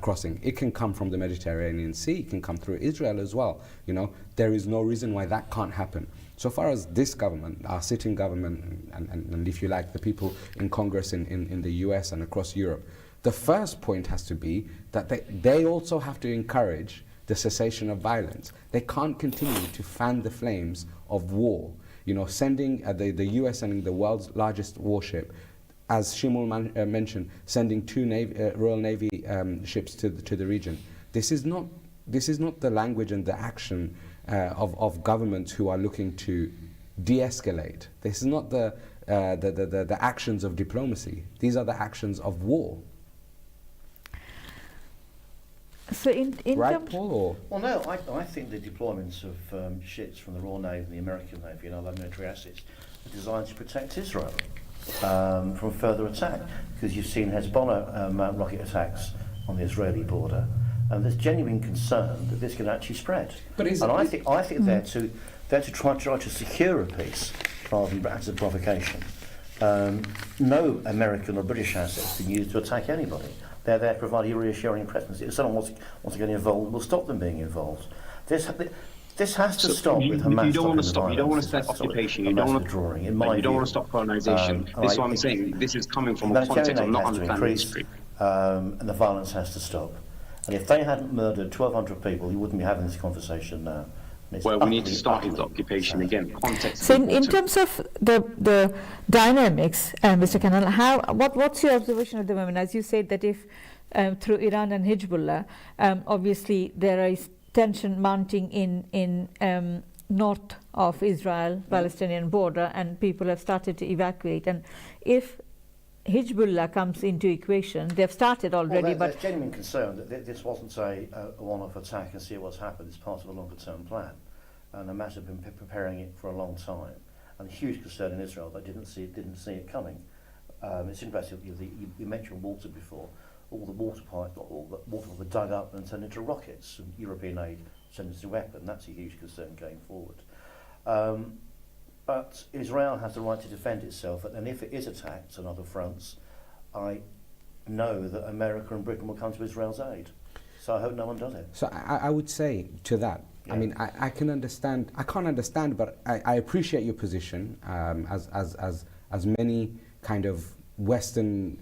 crossing. It can come from the Mediterranean Sea, it can come through Israel as well. There is no reason why that can't happen. So far as this government, our sitting government, and if you like, the people in Congress in the US and across Europe, the first point has to be that they also have to encourage the cessation of violence. They can't continue to fan the flames of war. Sending the US sending the world's largest warship, as Shimul mentioned, sending 2 Royal Navy ships to the region. This is not the language and the action of governments who are looking to de-escalate. This is not the actions of diplomacy. These are the actions of war. So in right, Paul? Or? Well, no, I think the deployments of ships from the Royal Navy and the American Navy and other military assets are designed to protect Israel from further attack, because you've seen Hezbollah mount rocket attacks on the Israeli border, and there's genuine concern that this could actually spread. I think they're to try to secure a peace rather than act as a provocation. No American or British assets being used to attack anybody. They're there to provide a reassuring presence. If someone wants to get involved, we'll stop them being involved. This has to stop with Hamas. You don't want to stop. You don't want to stop stop occupation. You don't want to drawing. In but my you don't view, want to stop colonization. This is what I'm saying. This is coming from a context of not understanding history. And the violence has to stop. And if they hadn't murdered 1,200 people, you wouldn't be having this conversation now. Well, we need to start with occupation again. Context. So, in terms of the dynamics, Mr. Kanal, what's your observation at the moment? As you said that if through Iran and Hezbollah, obviously there is tension mounting in north of Israel-Palestinian border, and people have started to evacuate. And if Hezbollah comes into equation, they've started already. There's genuine concern that this wasn't a one-off attack and see what's happened. It's part of a longer-term plan, and Hamas have been preparing it for a long time. And a huge concern in Israel that didn't see it coming. It's interesting. You mentioned water before. All the water pipes, all the water were dug up and turned into rockets, and European aid sent as a weapon. That's a huge concern going forward. But Israel has the right to defend itself, and if it is attacked on other fronts, I know that America and Britain will come to Israel's aid. So I hope no one does it. So I would say to that, I mean, I can understand, I can't understand, but I appreciate your position, as many kind of Western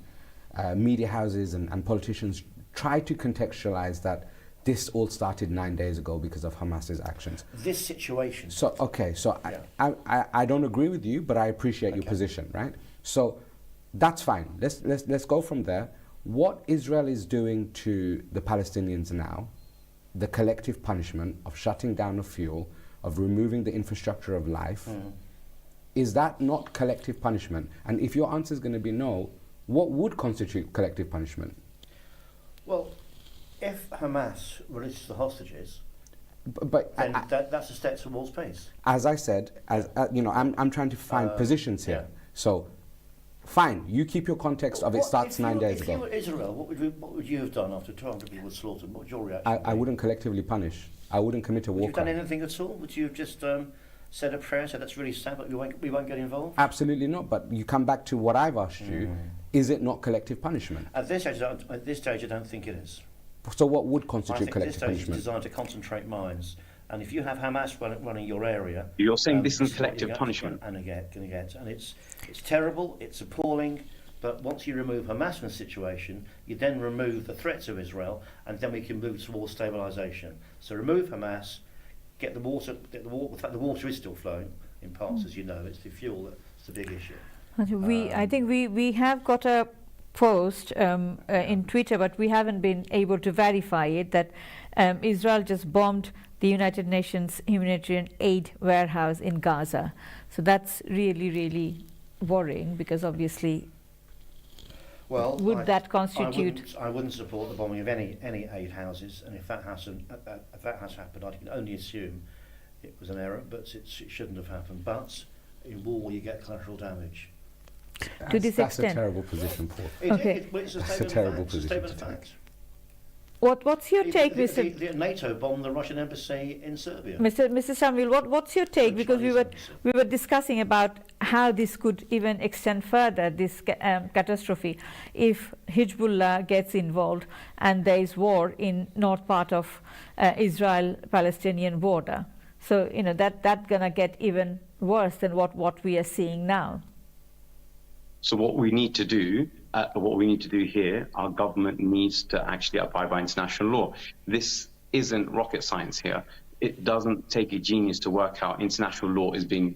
media houses and politicians try to contextualize that this all started 9 days ago because of Hamas's actions. This situation. So, okay, so I don't agree with you, but I appreciate your position, right? So that's fine. Let's go from there. What Israel is doing to the Palestinians now, the collective punishment of shutting down of fuel, of removing the infrastructure of life, is that not collective punishment? And if your answer is going to be no, what would constitute collective punishment? Well, if Hamas releases the hostages, then that's a step towards peace. As I said, you know, I'm trying to find positions here. So, fine, you keep your context of it starts 9 days ago. If you were Israel, what would you have done after 200 people were slaughtered? What would your reaction be? I wouldn't collectively punish. I wouldn't commit a war crime. Would you have done anything at all? Would you have just said a prayer, said that's really sad, but we won't get involved? Absolutely not. But you come back to what I've asked you: is it not collective punishment? At this stage, I don't think it is. So what would constitute collective punishment? I think this stage is designed to concentrate minds. And if you have Hamas running your area... You're saying this is collective punishment? And it's terrible, it's appalling, but once you remove Hamas from the situation, you then remove the threats of Israel, and then we can move towards stabilisation. So remove Hamas, get the water, in fact the water is still flowing in parts, as you know, it's the fuel that's the big issue. I think we have got a post in Twitter, but we haven't been able to verify it, that Israel just bombed the United Nations humanitarian aid warehouse in Gaza. So that's really, really worrying, because obviously, would that constitute? I wouldn't support the bombing of any aid houses, and if that has happened, I can only assume it was an error, but it shouldn't have happened. But in war, you get collateral damage. To this extent. That's a terrible position, Paul. It's a terrible position to take. What's your take, Mr. The NATO bombed the Russian embassy in Serbia. Mr. Samuel, what's your take? Because we were discussing about how this could even extend further, this catastrophe, if Hezbollah gets involved and there is war in north part of Israel-Palestinian border. So you know that's gonna get even worse than what we are seeing now. So what we need to do here, our government needs to actually abide by international law. This isn't rocket science here. It doesn't take a genius to work out international law is being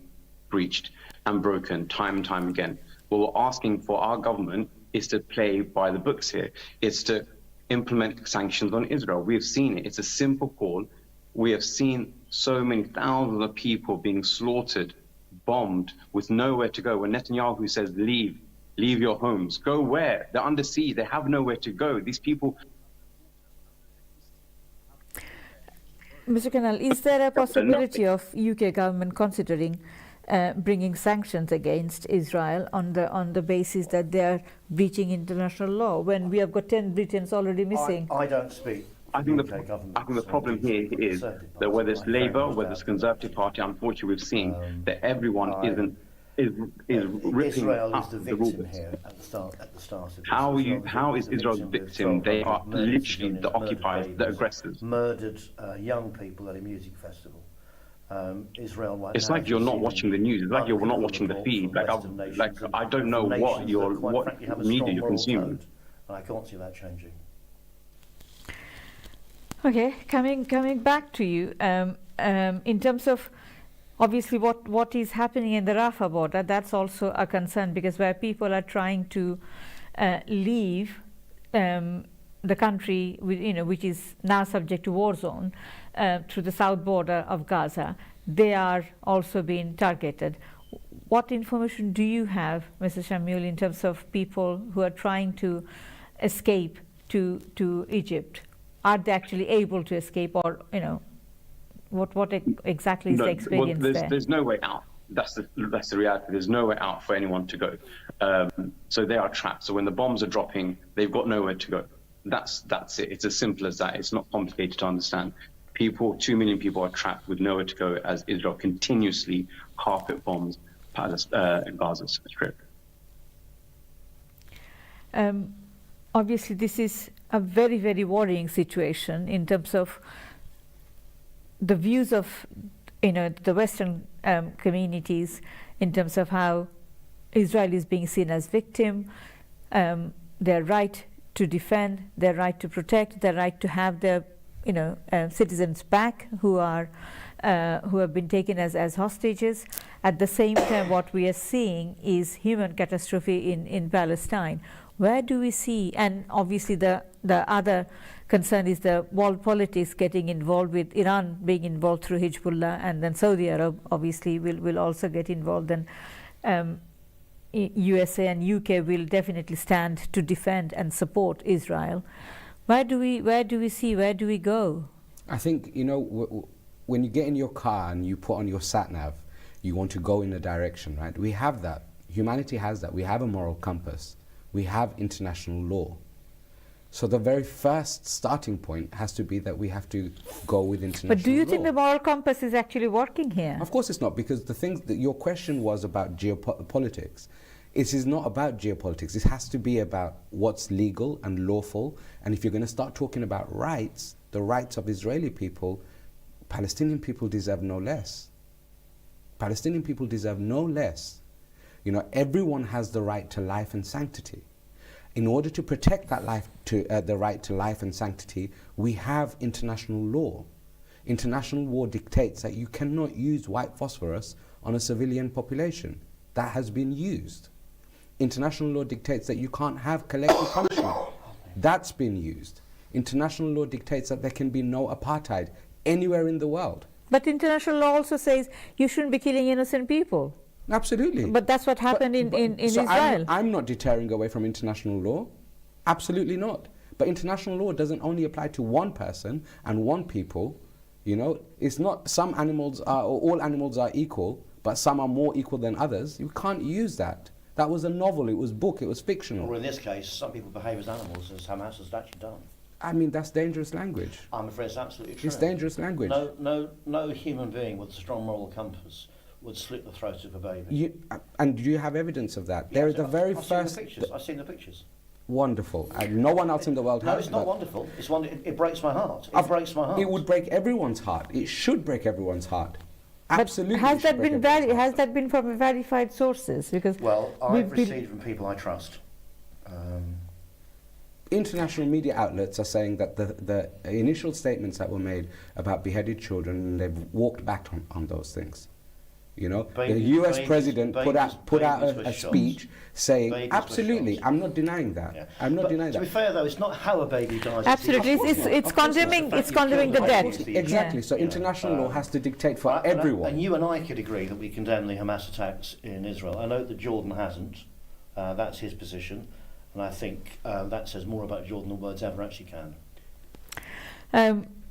breached and broken time and time again. What we're asking for our government is to play by the books here. It's to implement sanctions on Israel. We have seen it. It's a simple call. We have seen so many thousands of people being slaughtered, bombed, with nowhere to go. When Netanyahu says, leave your homes, go where? They're under siege, they have nowhere to go. These people... Mr. Kanal, is there a possibility of UK government considering bringing sanctions against Israel on the basis that they are breaching international law, when we have got 10 Britons already missing? I don't speak. I think the problem here is that whether it's Labour, whether it's Conservative Party, unfortunately we've seen that everyone isn't is ripping Israel is up the the victim rules. here at the start of this. How is Israel the with victim? They are 1,200 murdered literally civilians, the murdered occupiers, the babies, aggressors. murdered young people at a music festival. Israel right It's now like is you're not receiving watching the news. It's like you're not watching the uncritical feed. reports from Western nations and I don't know from what nations that, quite frankly, have a media strong you're moral consuming. code, and I can't see that changing. Okay, coming back to you, in terms of obviously what is happening in the Rafah border, that's also a concern, because where people are trying to leave the country, which is now subject to war zone, through the south border of Gaza, they are also being targeted. What information do you have, Mr. Shamil, in terms of people who are trying to escape to Egypt? Are they actually able to escape, or what exactly is the experience there? There's no way out. That's the reality. There's no way out for anyone to go. So they are trapped. So when the bombs are dropping, they've got nowhere to go. That's it. It's as simple as that. It's not complicated to understand. 2 million people are trapped with nowhere to go as Israel continuously carpet bombs Gaza Strip. Obviously, this is a very, very worrying situation in terms of the views of the Western communities, in terms of how Israel is being seen as victim, their right to defend, their right to protect, their right to have their citizens back who have been taken as hostages. At the same time, what we are seeing is human catastrophe in Palestine. Where do we see, and obviously the other concern is the world politics getting involved, with Iran being involved through Hezbollah, and then Saudi Arab obviously will also get involved, and USA and UK will definitely stand to defend and support Israel. Where do we see, where do we go? I think, when you get in your car and you put on your sat-nav, you want to go in a direction, right? We have that. Humanity has that. We have a moral compass. We have international law. So the very first starting point has to be that we have to go with international law. But do you think the moral compass is actually working here? Of course it's not, because the things that your question was about geopolitics. It is not about geopolitics. It has to be about what's legal and lawful. And if you're going to start talking about rights, the rights of Israeli people, Palestinian people deserve no less. Palestinian people deserve no less. Everyone has the right to life and sanctity. In order to protect that the right to life and sanctity, we have international law. International law dictates that you cannot use white phosphorus on a civilian population. That has been used. International law dictates that you can't have collective punishment. That's been used. International law dictates that there can be no apartheid anywhere in the world. But international law also says you shouldn't be killing innocent people. Absolutely. But that's what happened in so Israel. I'm not deterring away from international law. Absolutely not. But international law doesn't only apply to one person and one people. It's not some animals are, or all animals are equal, but some are more equal than others. You can't use that. That was a novel, it was book, it was fictional. Or in this case, some people behave as animals, as Hamas has actually done. I mean, that's dangerous language. I'm afraid it's absolutely true. It's dangerous language. No human being with a strong moral compass would slit the throat of a baby. And do you have evidence of that? There is the very first... I've seen the pictures. Wonderful. And no one else in the world has. No, it's not wonderful. It breaks my heart. It breaks my heart. It would break everyone's heart. It should break everyone's heart. Absolutely. But has that been from verified sources? Because I've received from people I trust. International media outlets are saying that the initial statements that were made about beheaded children, they've walked back on those things. The US president put out a speech saying, absolutely, I'm not denying that. Yeah. I'm not denying that. To be fair though, it's not how a baby dies. Absolutely, it's condemning the death. Exactly, yeah. So international law has to dictate for everyone. And you and I could agree that we condemn the Hamas attacks in Israel. I know that Jordan hasn't. That's his position. And I think that says more about Jordan than words ever actually can.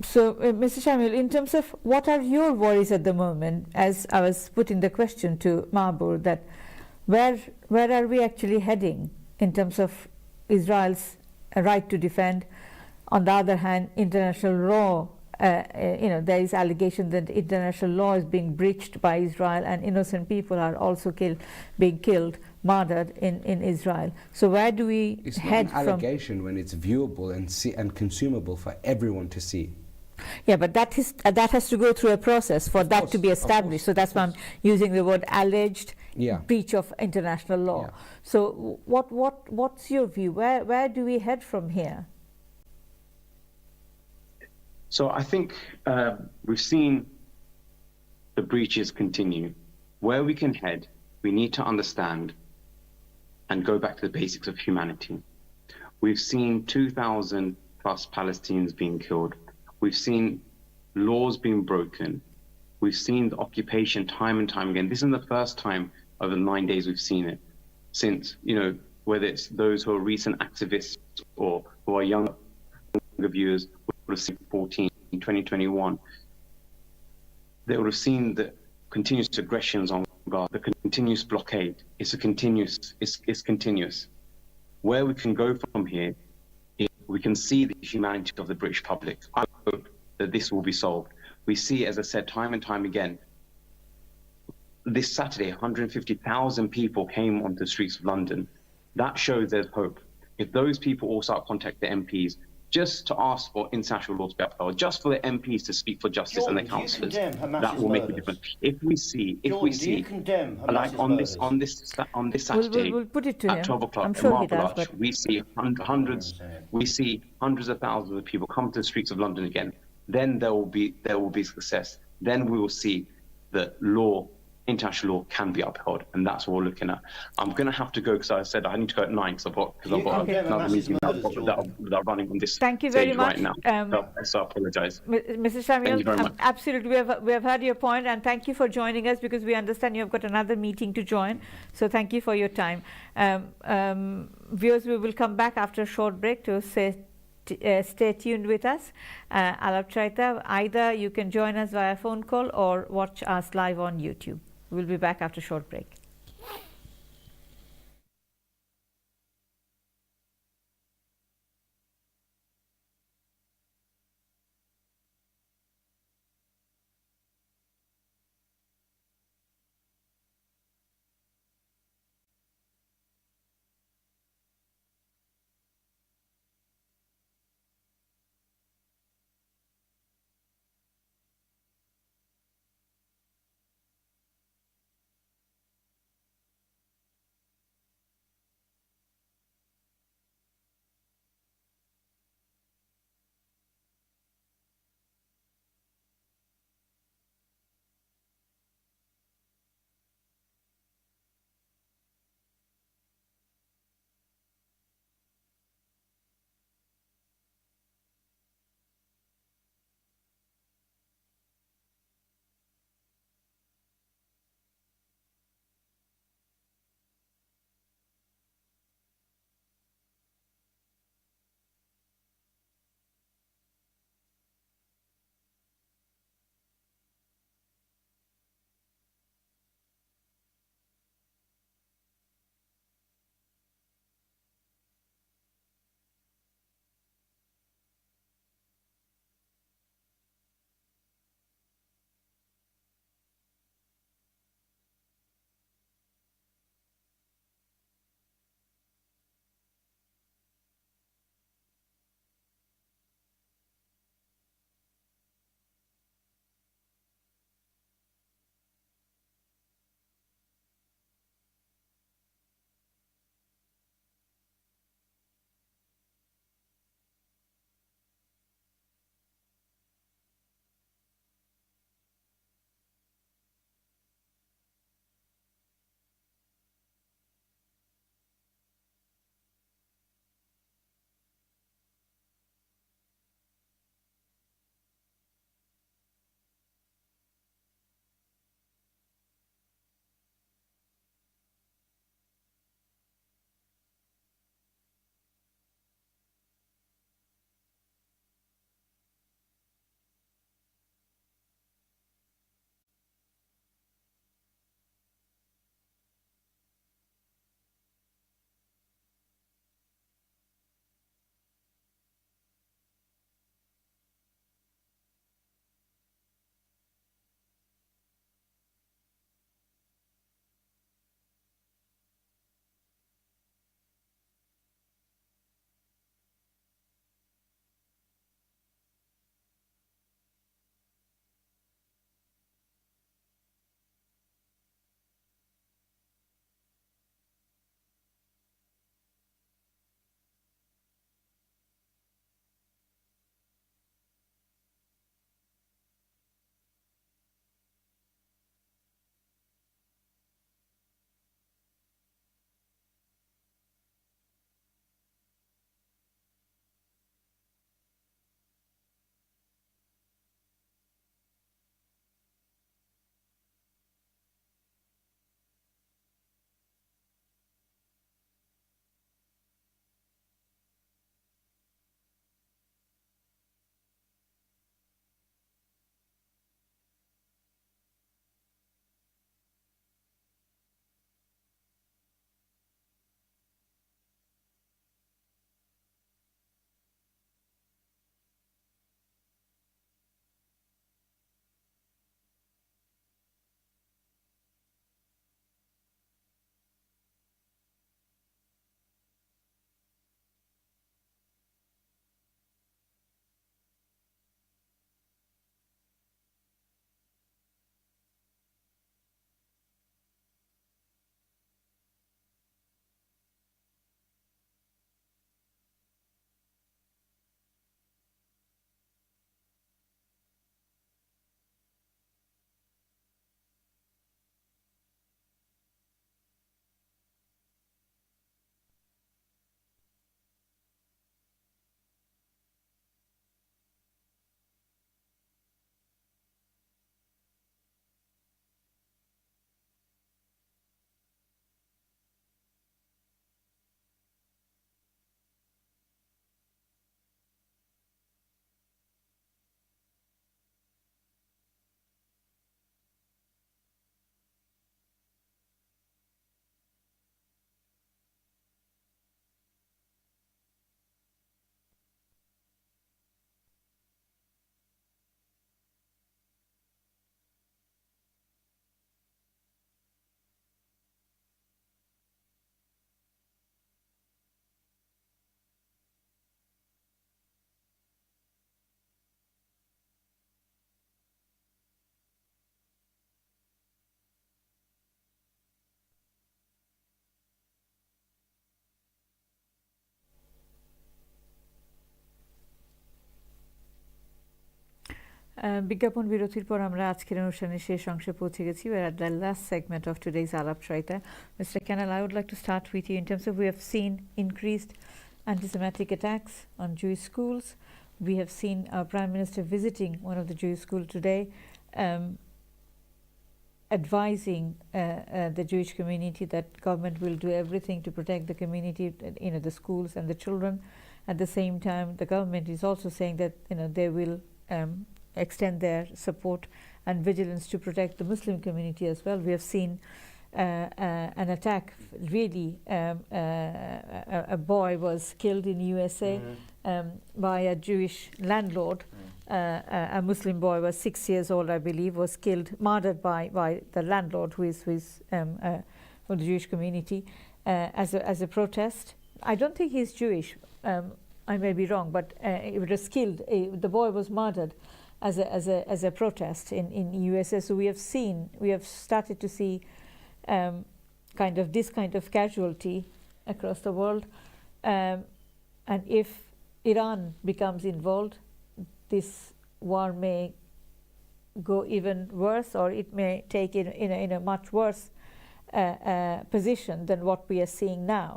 So, Mr. Shamil, in terms of what are your worries at the moment, as I was putting the question to Mahbur, that where are we actually heading in terms of Israel's right to defend, on the other hand, international law there is allegation that international law is being breached by Israel, and innocent people are also being killed, murdered in Israel. So where do we It's head not an allegation when it's viewable and consumable for everyone to see. Yeah, but that has to go through a process for that to be established. So that's why I'm using the word alleged breach of international law. Yeah. So what's your view? Where do we head from here? So I think we've seen the breaches continue. Where we can head, we need to understand and go back to the basics of humanity. We've seen 2,000 plus Palestinians being killed. We've seen laws being broken. We've seen the occupation time and time again. This isn't the first time over the 9 days we've seen it. Since, whether it's those who are recent activists or who are younger viewers, would have seen 2021. They would have seen the continuous aggressions on Gaza, the continuous blockade. It's continuous. Where we can go from here, we can see the humanity of the British public. I hope that this will be solved. We see, as I said, time and time again, this Saturday, 150,000 people came onto the streets of London. That shows there's hope. If those people all start contact the MPs, just to ask for international law to be upheld, just for the MPs to speak for justice and the councillors, that will make a difference. If we see, like on this Saturday, we'll put it to at him. 12 o'clock, I'm at sure Marble he does, Arch, but we see hundreds of thousands of people come to the streets of London again. Then there will be success. Then we will see that international law can be upheld, and that's what we're looking at. I'm going to have to go because I said I need to go at 9 because I've got another meeting that are running on this Thank you very stage much. right now. So I apologize. Mr. Samuel, Thank you very much. Absolutely, we have heard your point, and thank you for joining us, because we understand you have got another meeting to join. So thank you for your time. Viewers, we will come back after a short break to stay tuned with us. Alapcharita, either you can join us via phone call or watch us live on YouTube. We'll be back after a short break. বিজ্ঞাপন বিরতির পর আমরা আজকের অনুষ্ঠানের শেষ অংশে পৌঁছে গেছি. We're at the last segment of today's Alapcharita. Mr. Kanal, I would like to start with you in terms of we have seen increased anti-Semitic attacks on Jewish schools. We have seen our Prime Minister visiting one of the Jewish schools today, advising the Jewish community that government will do everything to protect the community, the schools and the children. At the same time, the government is also saying that they will extend their support and vigilance to protect the Muslim community as well. We have seen an attack. Really, a boy was killed in USA by a Jewish landlord. A Muslim boy was 6 years old, I believe, was killed, murdered by the landlord who is from the Jewish community as a protest. I don't think he's Jewish. I may be wrong, but it was killed. The boy was murdered as a protest in USA. So we have started to see this kind of casualty across the world. And if Iran becomes involved, this war may go even worse, or it may take in a much worse position than what we are seeing now.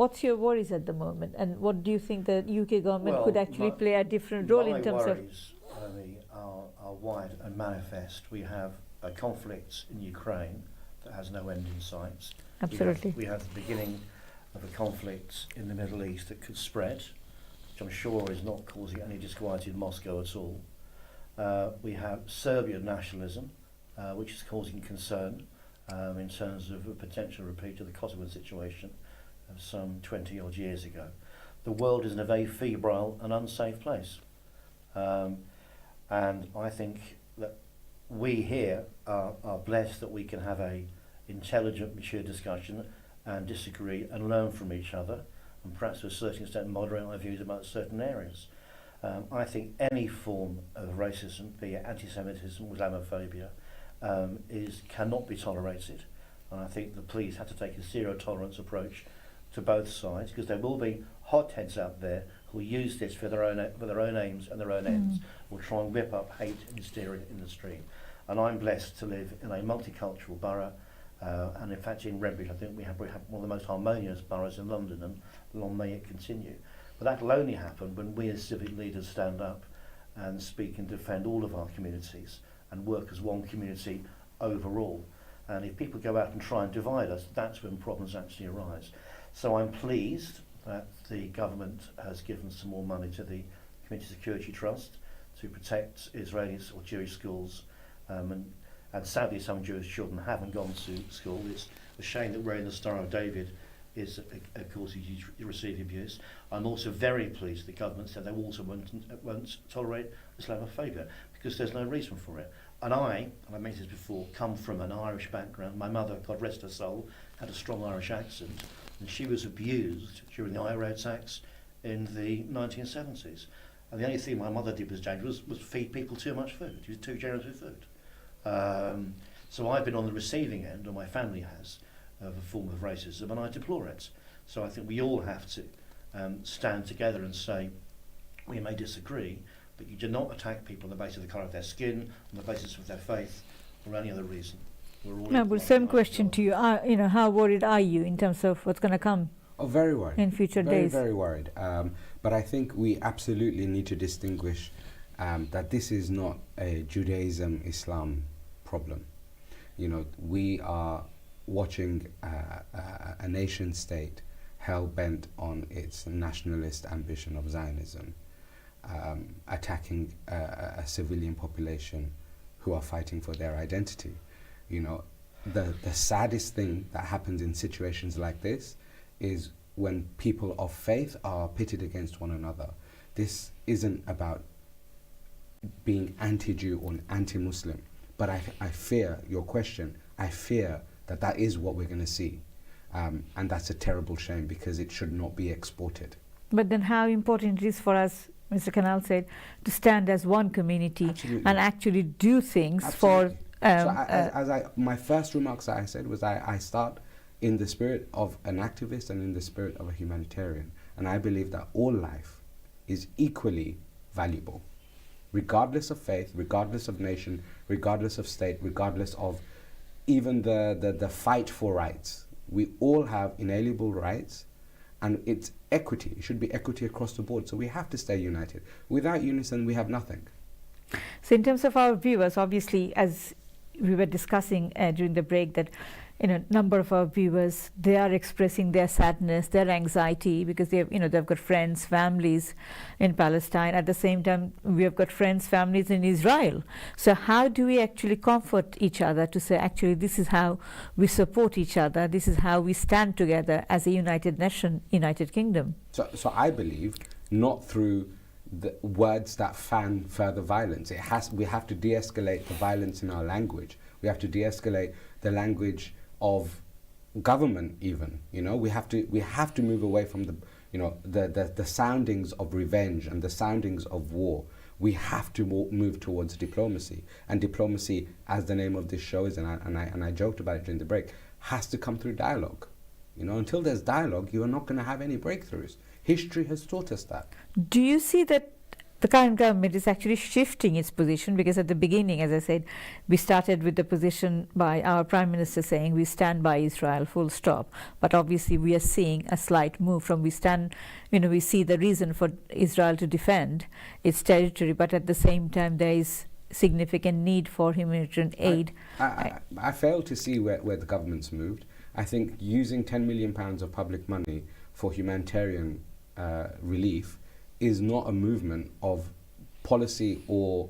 What's your worries at the moment, and what do you think the UK government could actually play a different role in terms of? My worries are wide and manifest. We have a conflict in Ukraine that has no end in sight. Absolutely. We have the beginning of a conflict in the Middle East that could spread, which I'm sure is not causing any disquiet in Moscow at all. We have Serbian nationalism, which is causing concern in terms of a potential repeat of the Kosovo situation of some 20 odd years ago. The world is in a very febrile and unsafe place. And I think that we here are blessed that we can have a intelligent, mature discussion and disagree and learn from each other, and perhaps to a certain extent moderate our views about certain areas. I think any form of racism, be it anti-Semitism, Islamophobia, cannot be tolerated. And I think the police have to take a zero-tolerance approach to both sides, because there will be hotheads out there who use this for their own aims and their own ends, will try and whip up hate and hysteria in the stream. And I'm blessed to live in a multicultural borough, and in fact in Redbridge I think we have one of the most harmonious boroughs in London, and long may it continue. But that will only happen when we as civic leaders stand up and speak and defend all of our communities and work as one community overall. And if people go out and try and divide us, that's when problems actually arise. So I'm pleased that the government has given some more money to the Community Security Trust to protect Israelis or Jewish schools, and sadly some Jewish children haven't gone to school. It's a shame that wearing the Star of David is a cause you receive abuse. I'm also very pleased the government said they also won't tolerate Islamophobia, because there's no reason for it. And I mentioned this before, come from an Irish background. My mother, God rest her soul, had a strong Irish accent, and she was abused during the IRA attacks in the 1970s. And the only thing my mother did was dangerous was feed people too much food. She was too generous with food. So I've been on the receiving end, or my family has, of a form of racism, and I deplore it. So I think we all have to stand together and say, we may disagree, but you do not attack people on the basis of the colour of their skin, on the basis of their faith, or any other reason. No, but same question to you. How worried are you in terms of what's going to come? Oh, very worried. In future days. Very worried. But I think we absolutely need to distinguish that this is not a Judaism-Islam problem. We are watching a nation state hell-bent on its nationalist ambition of Zionism, attacking a civilian population who are fighting for their identity. The saddest thing that happens in situations like this is when people of faith are pitted against one another. This isn't about being anti-Jew or anti-Muslim, but I fear your question. I fear that is what we're going to see, and that's a terrible shame, because it should not be exported. But then how important it is for us, Mr. Kanal said, to stand as one community. Absolutely. And actually do things. Absolutely. For my first remarks that I said was I start in the spirit of an activist and in the spirit of a humanitarian, and I believe that all life is equally valuable. regardless of faith, regardless of nation, regardless of state, regardless of even the fight for rights. We all have inalienable rights, and it's equity. It should be equity across the board. So we have to stay united. Without unison, we have nothing. So in terms of our viewers, obviously, as we were discussing during the break, that number of our viewers, they are expressing their sadness, their anxiety, because they've got friends, families in Palestine. At the same time, we have got friends, families in Israel. So how do we actually comfort each other to say, actually, this is how we support each other, this is how we stand together as a united nation, United Kingdom? So I believe not through the words that fan further violence. We have to de-escalate the violence in our language. We have to de-escalate the language of government even. We have to move away from the soundings of revenge and the soundings of war. We have to move towards diplomacy, and diplomacy, as the name of this show is, and I joked about it during the break, has to come through dialogue. Until there's dialogue, you are not going to have any breakthroughs. History has taught us that. Do you see that the current government is actually shifting its position? Because at the beginning, as I said, we started with the position by our Prime Minister saying we stand by Israel, full stop. But obviously we are seeing a slight move from we see the reason for Israel to defend its territory, but at the same time there is significant need for humanitarian aid. I fail to see where the government's moved. I think using £10 million of public money for humanitarian relief is not a movement of policy or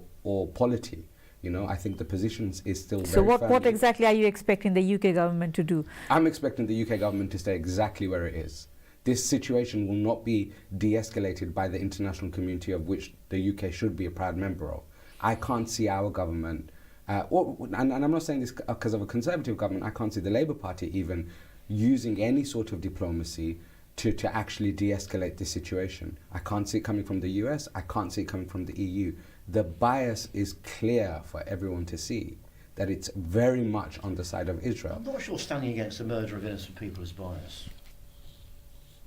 polity. I think the position is still very So firmly. what exactly are you expecting the UK government to do? I'm expecting the UK government to stay exactly where it is. This situation will not be de-escalated by the international community, of which the UK should be a proud member of. I can't see our government, and I'm not saying this because of a Conservative government, I can't see the Labour Party even using any sort of diplomacy to actually de-escalate this situation. I can't see it coming from the US, I can't see it coming from the EU. The bias is clear for everyone to see, that it's very much on the side of Israel. I'm not sure standing against the murder of innocent people is bias.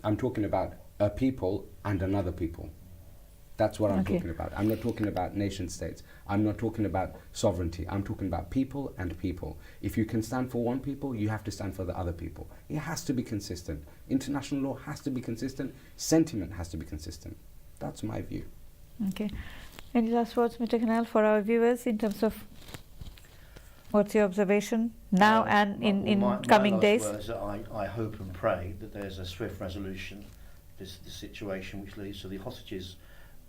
I'm talking about a people and another people. That's what I'm talking about. I'm not talking about nation states. I'm not talking about sovereignty. I'm talking about people and people. If you can stand for one people, you have to stand for the other people. It has to be consistent. International law has to be consistent. Sentiment has to be consistent. That's my view. Okay. Any last words, Mr. Kanal, for our viewers in terms of what's your observation now and in coming days? My last words are I hope and pray that there's a swift resolution to this situation which leads to the hostages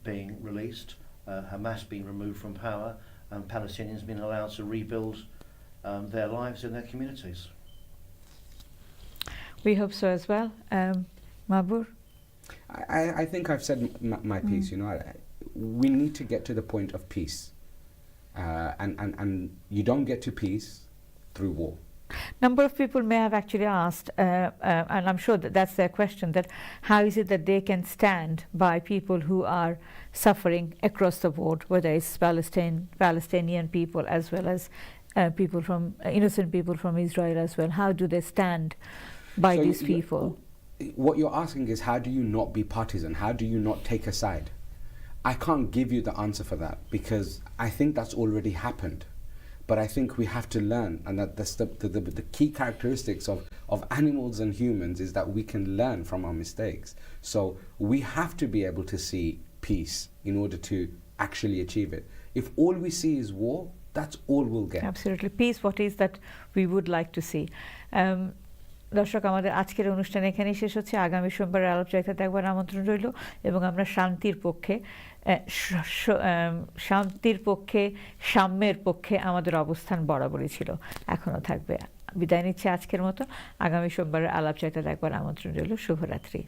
being released, Hamas being removed from power, and Palestinians being allowed to rebuild their lives in their communities. We hope so as well. Mabur? I think I've said my piece. We need to get to the point of peace, and you don't get to peace through war. Number of people may have actually asked, and I'm sure that's their question, that how is it that they can stand by people who are suffering across the board, whether it's Palestinian people as well as people from innocent people from Israel as well? How do they stand by these people? What you're asking is, how do you not be partisan? How do you not take a side? I can't give you the answer for that, because I think that's already happened. But I think we have to learn, and that the key characteristics of animals and humans is that we can learn from our mistakes. So we have to be able to see peace in order to actually achieve it. If all we see is war, that's all we'll get. Absolutely. Peace, what is that we would like to see. দর্শক, আমাদের আজকের অনুষ্ঠান এখানেই শেষ হচ্ছে। আগামী সোমবার আলাপচারিতাতে একবার আমন্ত্রণ রইল, এবং আমরা শান্তির পক্ষে সাম্যের পক্ষে আমাদের অবস্থান বরাবরই ছিল, এখনও থাকবে। বিদায় নিচ্ছে আজকের মতো। আগামী সোমবারের আলাপচারিতাতে একবার আমন্ত্রণ রইল। শুভরাত্রি।